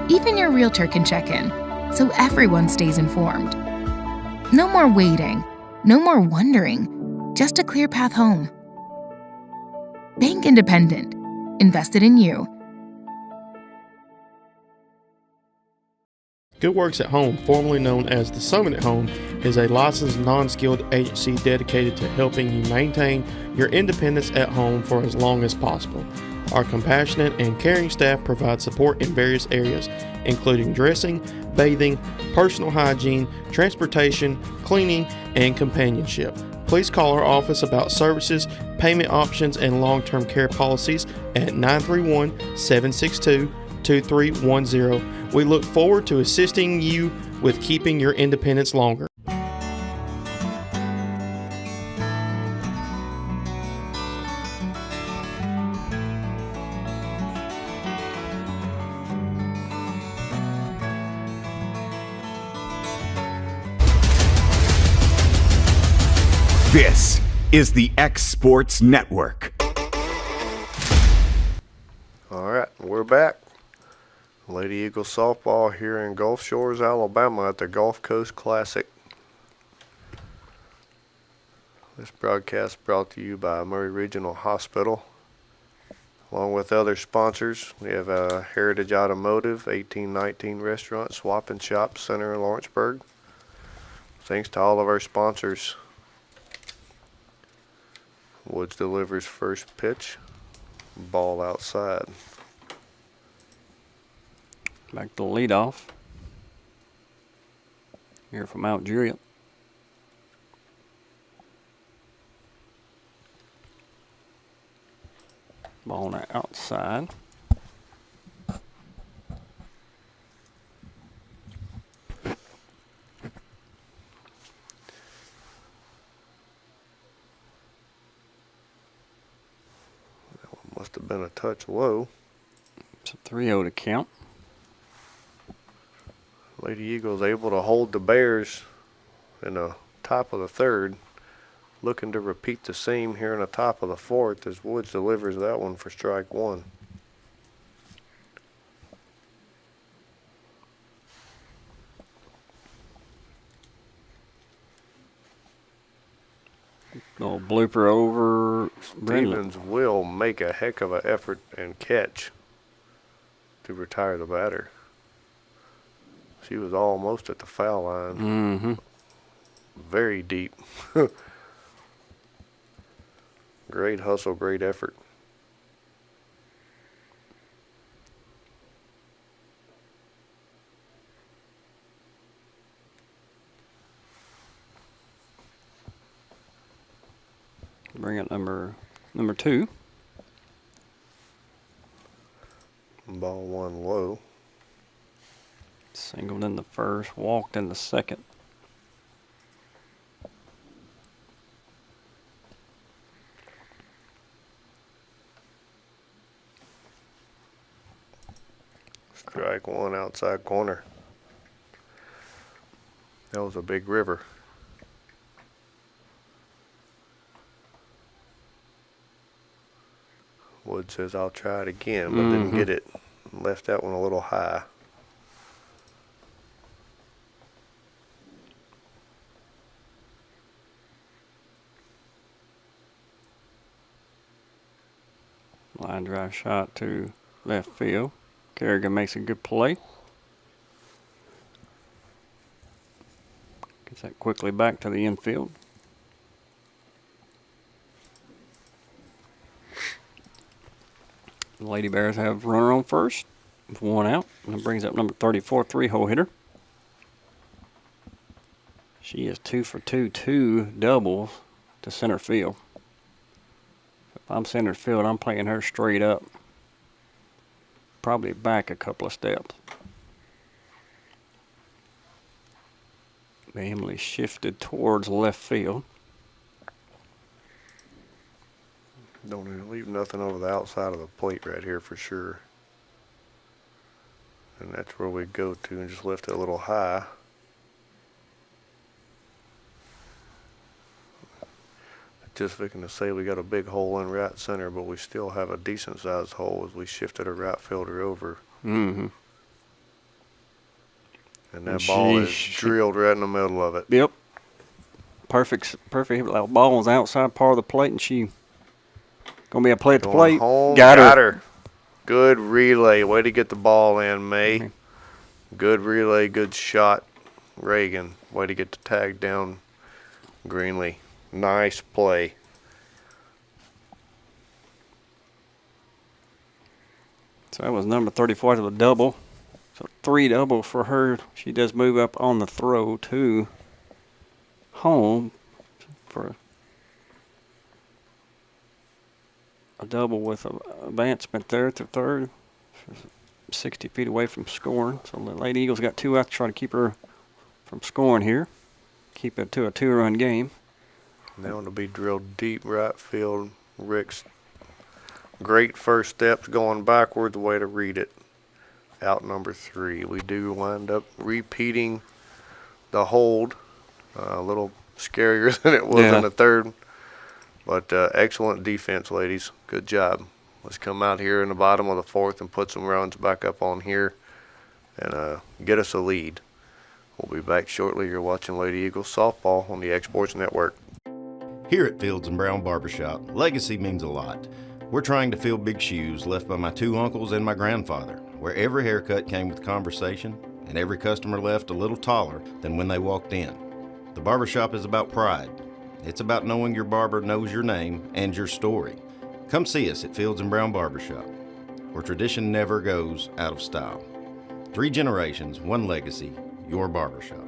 Even your realtor can check in, so everyone stays informed. No more waiting, no more wondering, just a clear path home. Bank Independent, invested in you. Good Works at Home, formerly known as the Summit at Home, is a licensed non-skilled agency dedicated to helping you maintain your independence at home for as long as possible. Our compassionate and caring staff provide support in various areas, including dressing, bathing, personal hygiene, transportation, cleaning, and companionship. Please call our office about services, payment options, and long-term care policies at 931-762-2310. We look forward to assisting you with keeping your independence longer. This is the X Sports Network. All right, we're back. Lady Eagles softball here in Gulf Shores, Alabama at the Gulf Coast Classic. This broadcast brought to you by Murray Regional Hospital. Along with other sponsors, we have Heritage Automotive, 1819 Restaurant, Swap and Shop Center in Lawrenceburg. Thanks to all of our sponsors. Woods delivers first pitch. Ball outside. Back to leadoff. here from Mount Juliet. Ball on the outside. Must have been a touch low. It's a 3-0 to count. Lady Eagle's able to hold the Bears in the top of the third. Looking to repeat the same here in the top of the fourth as Woods delivers that one for strike one. Little blooper over Brindley. Stevens will make a heck of an effort and catch to retire the batter. She was almost at the foul line. Mm-hmm. Very deep. Great hustle, great effort. Bring up number 2. Ball one low. Singled in the first, walked in the second. Strike one outside corner. That was a big river. Wood says, I'll try it again, but didn't get it. Left that one a little high. Line drive shot to left field. Kerrigan makes a good play. Gets that quickly back to the infield. The Lady Bears have runner on first with one out. And it brings up number 34, 3-hole hitter. She is 2 for 2, 2 doubles to center field. If I'm center field, I'm playing her straight up. Probably back a couple of steps. Emily shifted towards left field. Don't even leave nothing over the outside of the plate right here for sure. And that's where we go to and just lift it a little high. Just looking to say we got a big hole in right center, but we still have a decent sized hole as we shifted a right fielder over. Mm-hmm. And that ball is drilled right in the middle of it. Yep. Perfect. Ball was outside part of the plate, and she gonna be a play at the plate. Got her. Good relay. Way to get the ball in, May. Mm-hmm. Good relay. Good shot, Reagan. Way to get the tag down, Greenlee. Nice play. So that was number 34 to the double. So 3 double for her. She does move up on the throw to home for a double with an advancement there to third. 60 feet away from scoring. So the Lady Eagles got 2 out to try to keep her from scoring here. Keep it to a 2-run game. Now to be drilled deep right field. Rick's great first steps going backwards. Way to read it. Out number 3. We do wind up repeating the hold. A little scarier than it was in the third. But excellent defense, ladies. Good job. Let's come out here in the bottom of the fourth and put some runs back up on here and get us a lead. We'll be back shortly. You're watching Lady Eagles softball on the Exports Network. Here at Fields & Brown Barbershop, legacy means a lot. We're trying to fill big shoes left by my 2 uncles and my grandfather, where every haircut came with conversation and every customer left a little taller than when they walked in. The barbershop is about pride. It's about knowing your barber knows your name and your story. Come see us at Fields & Brown Barbershop, where tradition never goes out of style. 3 generations, 1 legacy, your barbershop.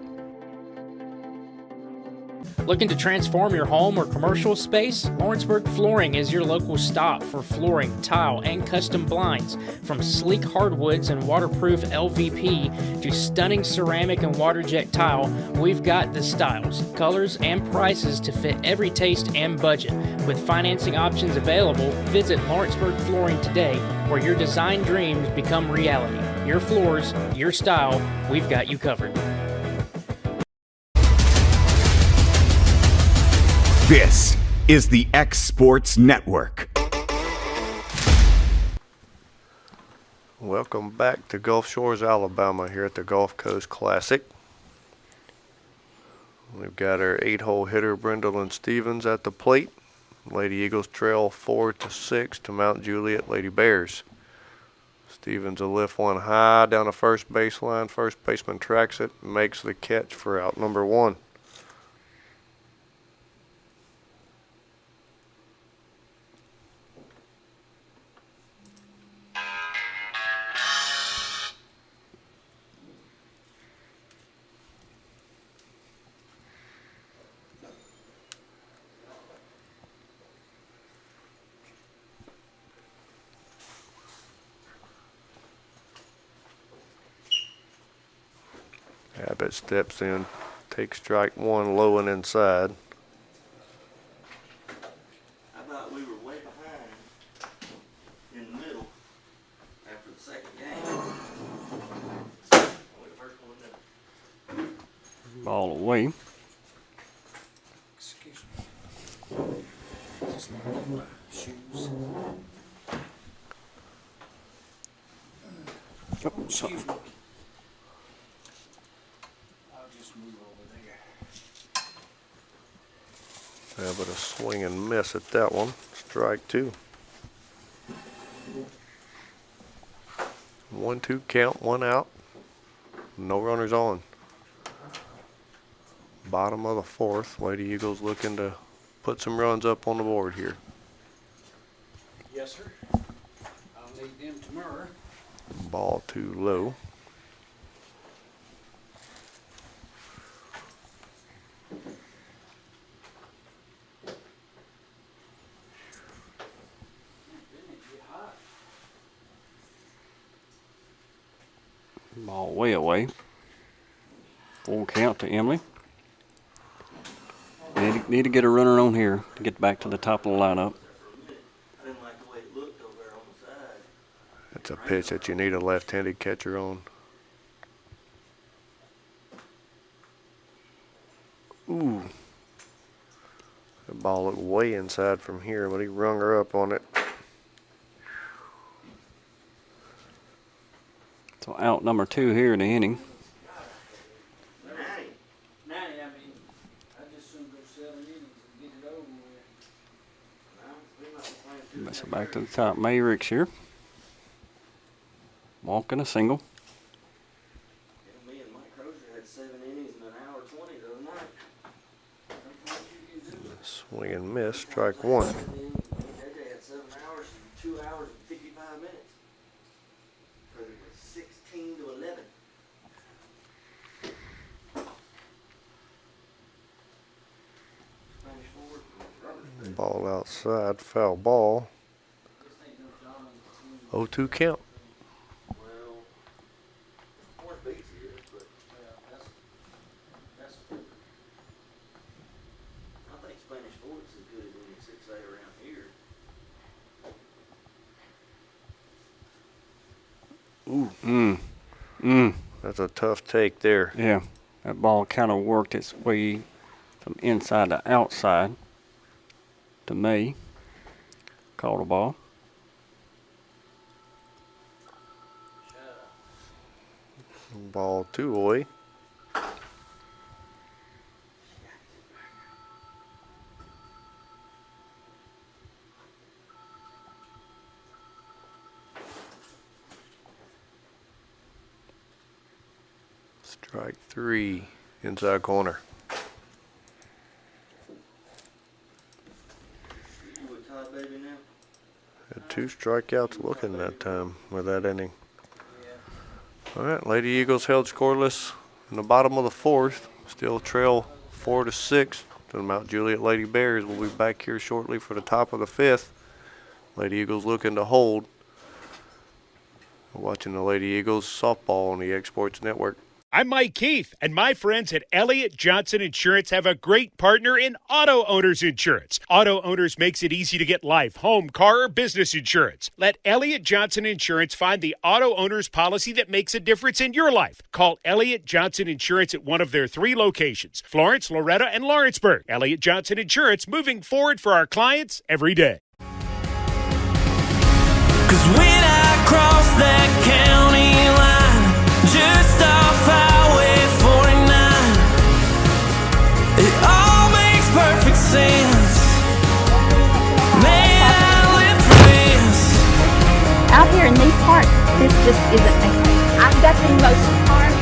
Looking to transform your home or commercial space? Lawrenceburg Flooring is your local stop for flooring, tile, and custom blinds. From sleek hardwoods and waterproof LVP to stunning ceramic and water jet tile, we've got the styles, colors, and prices to fit every taste and budget. With financing options available, visit Lawrenceburg Flooring today, where your design dreams become reality. Your floors, your style, we've got you covered. This is the X Sports Network. Welcome back to Gulf Shores, Alabama, here at the Gulf Coast Classic. We've got our 8-hole hitter, Brendolyn Stevens, at the plate. Lady Eagles trail 4-6 to Mount Juliet Lady Bears. Stevens will lift one high down the first baseline. First baseman tracks it, makes the catch for out number 1. Abbott steps in, takes strike 1 low and inside. I thought we were way behind in the middle after the second game. Ball away. Excuse me. Just my shoes. Oh, excuse me. Move over there. Yeah, but a swing and miss at that one. Strike 2. 1-2 count, 1 out. No runners on. Bottom of the 4th. Lady Eagles looking to put some runs up on the board here. Yes, sir. I'll need them tomorrow. Ball too low. Ball way away. Full count to Emily. Need to get a runner on here to get back to the top of the lineup. I didn't like the way it looked over there on the side. It's a pitch that you need a left-handed catcher on. Ooh. The ball looked way inside from here, but he rung her up on it. So out number 2 here in the inning. So back to the top. Mayricks here. Walking a single. Yeah, me and Mike Crozier had 7 innings in an hour 20 the other night. Swing and miss, strike 1. JJ had 7 hours, 2 hours and 55 minutes. Because it was 16 to 11. Ball outside, foul ball. 0-2 count. Well, Horse beats here, but that's I think Spanish Fort's as good as any 6A around here. Ooh. That's a tough take there. Yeah. That ball kind of worked its way from inside to outside to me. Called a ball. Ball 2 away. Strike 3, inside corner. You with Todd Baby now? Had 2 strikeouts looking that time with that inning. All right, Lady Eagles held scoreless in the bottom of the 4th. Still trail 4-6. The Mount Juliet Lady Bears will be back here shortly for the top of the 5th. Lady Eagles looking to hold. We're watching the Lady Eagles softball on the Exports Network. I'm Mike Keith, and my friends at Elliott Johnson Insurance have a great partner in Auto Owners Insurance. Auto Owners makes it easy to get life, home, car, or business insurance. Let Elliott Johnson Insurance find the Auto Owners policy that makes a difference in your life. Call Elliott Johnson Insurance at one of their 3 locations, Florence, Loretto, and Lawrenceburg. Elliott Johnson Insurance, moving forward for our clients every day. 'Cause when I cross that county line, just off Highway 49, it all makes perfect sense. Man, I live for this. Out here in these parts, this just isn't a thing. I've got the most park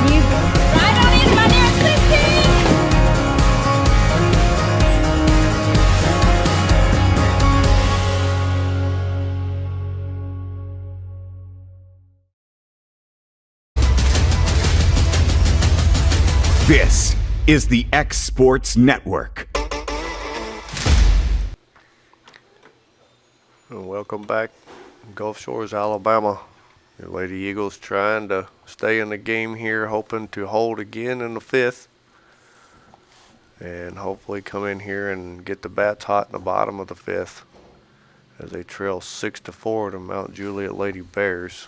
music. Right on into my nearest listing. This is the X Sports Network. And welcome back, Gulf Shores, Alabama. Your Lady Eagles trying to stay in the game here, hoping to hold again in the 5th. And hopefully come in here and get the bats hot in the bottom of the 5th as they trail 6-4 to Mount Juliet Lady Bears.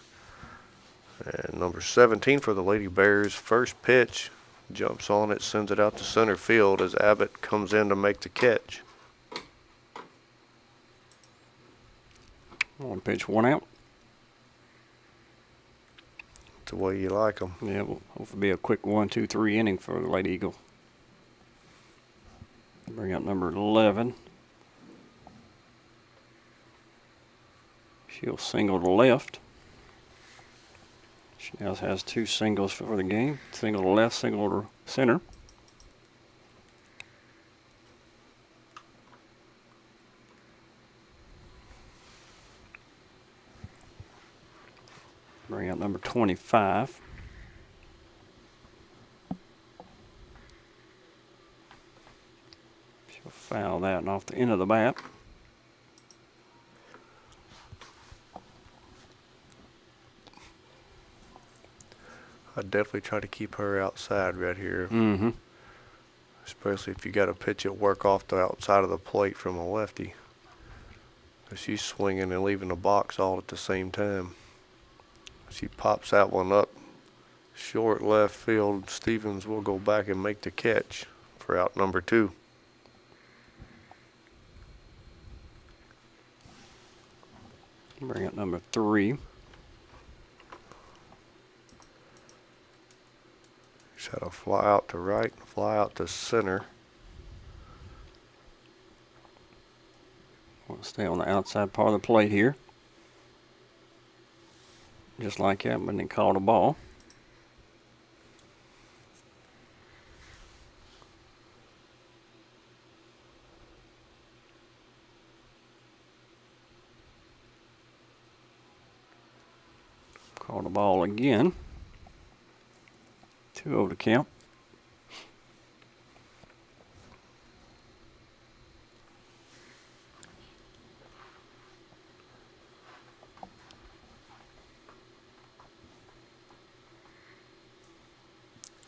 And number 17 for the Lady Bears, first pitch. Jumps on it, sends it out to center field as Abbott comes in to make the catch. One pitch, 1 out. It's the way you like them. Yeah, will hopefully be a quick 1, 2, 3 inning for the Lady Eagle. Bring up number 11. She'll single to left. She now has 2 singles for the game. Single to left, single to center. Bring out number 25. She'll foul that and off the end of the bat. I'd definitely try to keep her outside right here. Mm-hmm. Especially if you got to pitch it work off the outside of the plate from a lefty. She's swinging and leaving the box all at the same time. She pops that one up short left field. Stevens will go back and make the catch for out number 2. Bring up number 3. Just had a fly out to right, fly out to center. Want to stay on the outside part of the plate here. Just like that, but then called a ball. Called a ball again. 2-0 to count.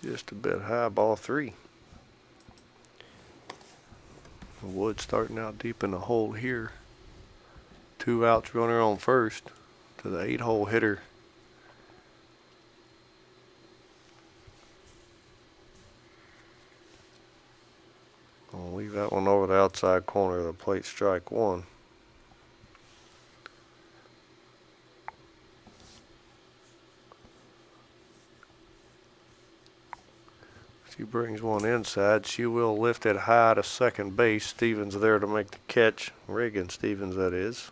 Just a bit high, ball 3. Wood starting out deep in the hole here. 2 outs, runner on first to the 8-hole hitter. I'll leave that one over the outside corner of the plate, strike 1. She brings one inside. She will lift it high to second base. Stevens there to make the catch. Reagan Stevens, that is.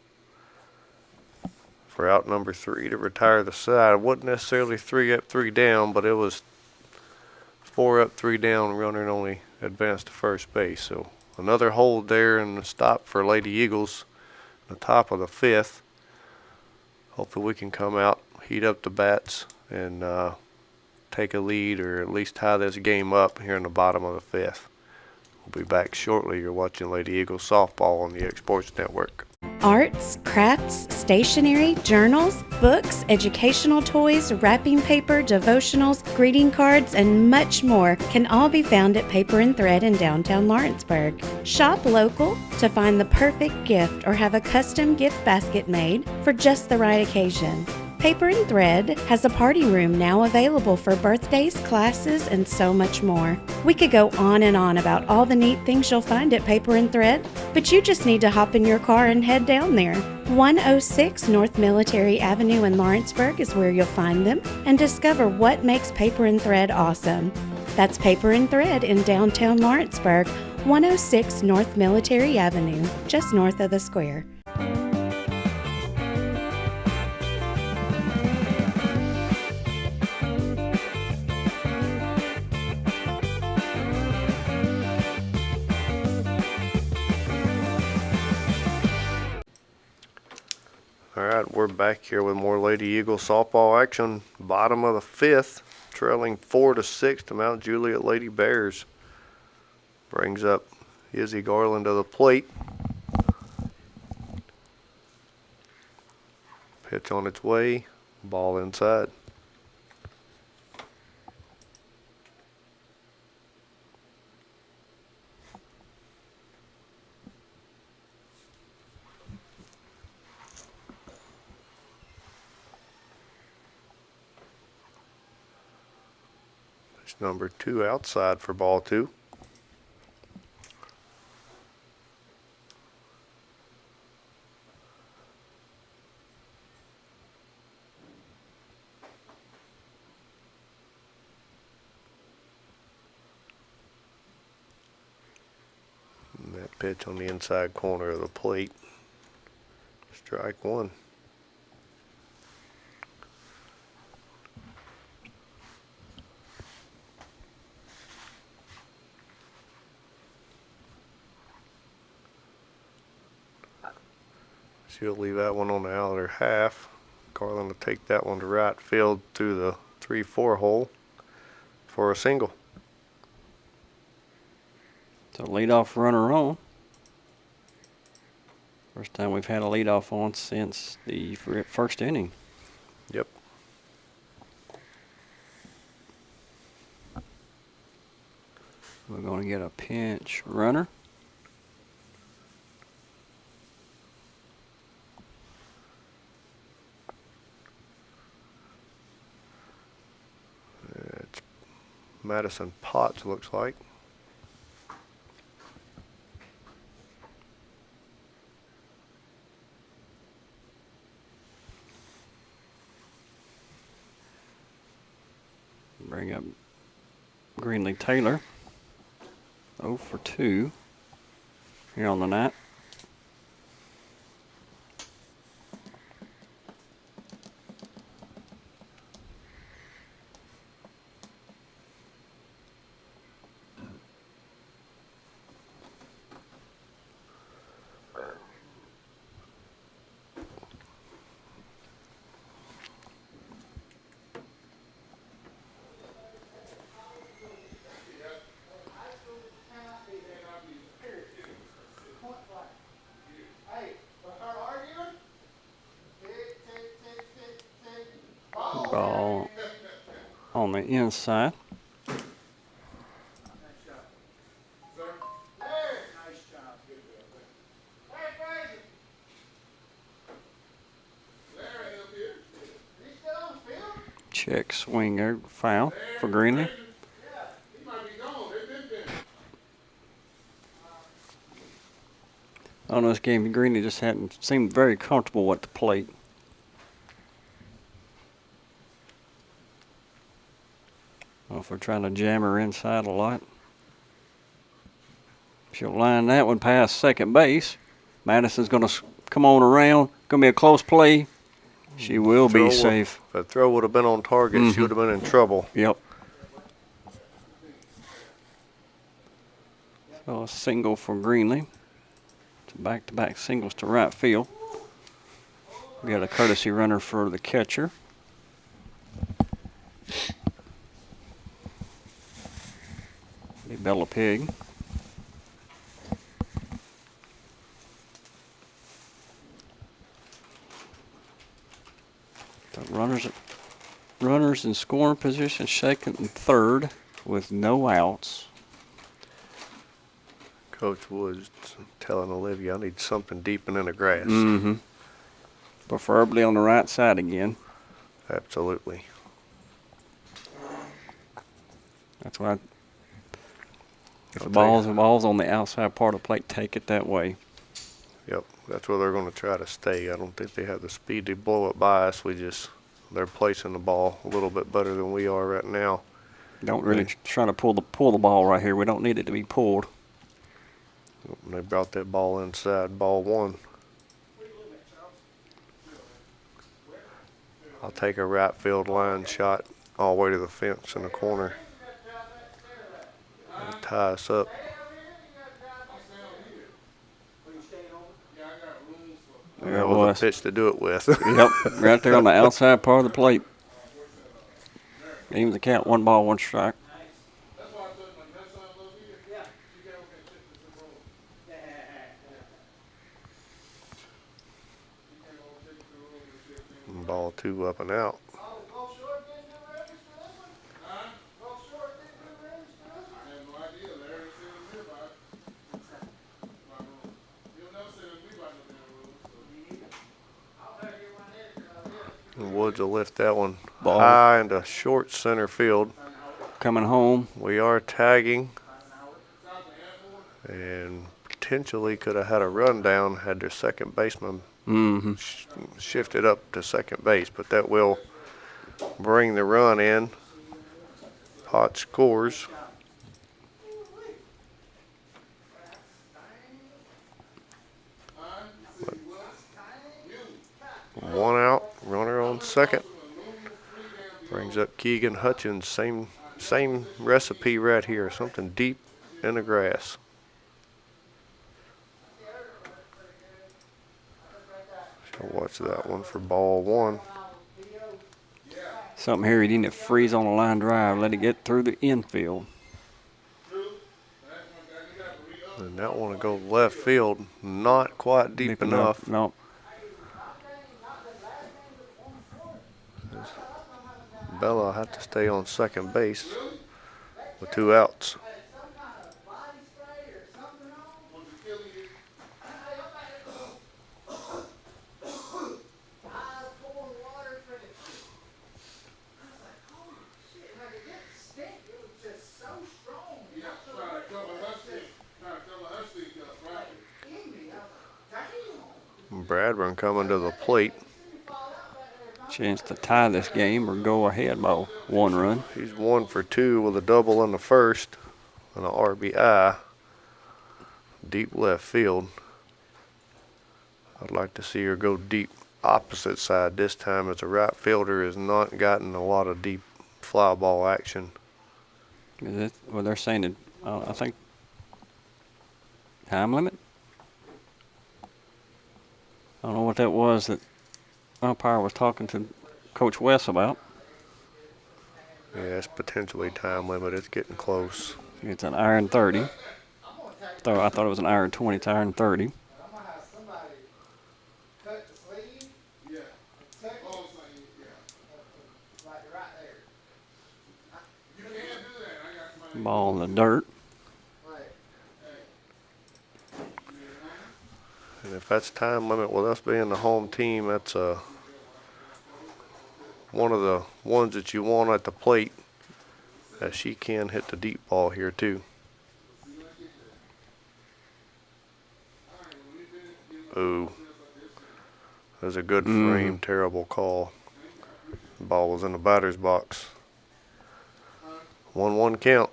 For out number 3 to retire the side. It wasn't necessarily 3 up, 3 down, but it was 4 up, 3 down. Runner only advanced to first base. So another hold there and a stop for Lady Eagles. The top of the 5th. Hopefully we can come out, heat up the bats, and take a lead or at least tie this game up here in the bottom of the 5th. We'll be back shortly. You're watching Lady Eagle Softball on the X Sports Network. Arts, crafts, stationery, journals, books, educational toys, wrapping paper, devotionals, greeting cards, and much more can all be found at Paper and Thread in downtown Lawrenceburg. Shop local to find the perfect gift or have a custom gift basket made for just the right occasion. Paper and Thread has a party room now available for birthdays, classes, and so much more. We could go on and on about all the neat things you'll find at Paper and Thread, but you just need to hop in your car and head down there. 106 North Military Avenue in Lawrenceburg is where you'll find them and discover what makes Paper and Thread awesome. That's Paper and Thread in downtown Lawrenceburg, 106 North Military Avenue, just north of the square. All right, we're back here with more Lady Eagle softball action. Bottom of the fifth, trailing 4-6 to Mount Juliet Lady Bears. Brings up Izzy Garland to the plate. Pitch on its way, ball inside. Number 2 outside for ball 2. And that pitch on the inside corner of the plate. Strike 1. She'll leave that one on the outer half. Garland will take that one to right field through the 3-4 hole for a single. So leadoff runner on. First time we've had a leadoff on since the first inning. Yep. We're going to get a pinch runner. It's Madison Potts, looks like. Bring up Greenlee Taylor. 0 for 2 here on the night. Ball on the inside. Check swing there, foul for Greenlee. On this game, Greenlee just hadn't seemed very comfortable at the plate. Well, if we're trying to jam her inside a lot, she'll line that one past second base. Madison's going to come on around. Going to be a close play. She will be safe. If that throw would have been on target, she would have been in trouble. Yep. So a single for Greenlee. Back-to-back singles to right field. We got a courtesy runner for the catcher. Bella Pig. runners in scoring position, second and third, with no outs. Coach Woods telling Olivia, I need something deep and in the grass. Mm-hmm. Preferably on the right side again. Absolutely. That's why. If the ball's on the outside part of the plate, take it that way. Yep, that's where they're going to try to stay. I don't think they have the speed to blow it by us. They're placing the ball a little bit better than we are right now. Don't really try to pull the ball right here. We don't need it to be pulled. They brought that ball inside, ball one. I'll take a right field line shot all the way to the fence in the corner. It'll tie us up. That was a pitch to do it with. Yep, right there on the outside part of the plate. Even the count, 1 ball, 1 strike. Ball 2 up and out. And Woods will lift that one high into short center field. Coming home. We are tagging. And potentially could have had a run down had their second baseman shifted up to second base. But that will bring the run in. Hot scores. One out, runner on second. Brings up Keegan Hutchins. Same recipe right here. Something deep in the grass. So watch that one for ball 1. Something here, you need to freeze on a line drive. Let it get through the infield. And that one will go left field. Not quite deep enough. No. Bella will have to stay on second base with 2 outs. Bradburn coming to the plate. Chance to tie this game or go ahead by 1 run. He's 1 for 2 with a double in the first and an RBI. Deep left field. I'd like to see her go deep opposite side this time, as a right fielder has not gotten a lot of deep fly ball action. Is it? Well, they're saying that, I think, time limit? I don't know what that was that umpire was talking to Coach West about. Yeah, it's potentially time limit. It's getting close. It's an iron 30. I thought it was an iron 20. It's iron 30. Ball in the dirt. And if that's time limit with us being the home team, that's one of the ones that you want at the plate, as she can hit the deep ball here too. Ooh. That was a good frame, terrible call. Ball was in the batter's box. 1-1 count.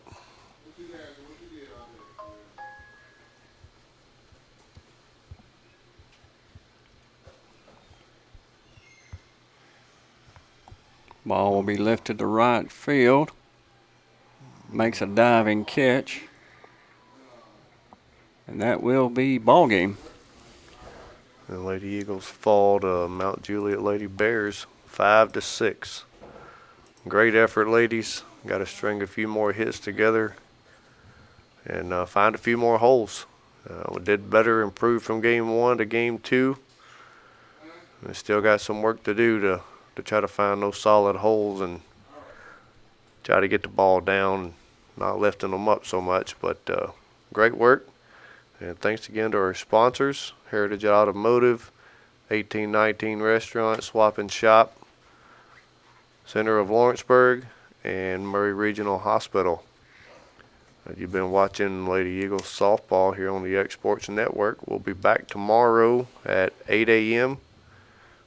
Ball will be lifted to right field. Makes a diving catch. And that will be ball game. The Lady Eagles fall to Mount Juliet Lady Bears 5-6. Great effort, ladies. Got to string a few more hits together and find a few more holes. We did better, improved from game 1 to game 2. We still got some work to do to try to find those solid holes and try to get the ball down, not lifting them up so much. But great work. And thanks again to our sponsors, Heritage Automotive, 1819 Restaurant, Swap and Shop, Center of Lawrenceburg, and Murray Regional Hospital. You've been watching Lady Eagles softball here on the X Sports Network. We'll be back tomorrow at 8 a.m.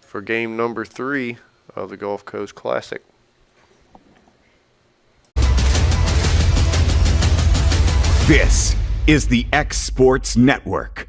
for game number 3 of the Gulf Coast Classic. This is the X Sports Network.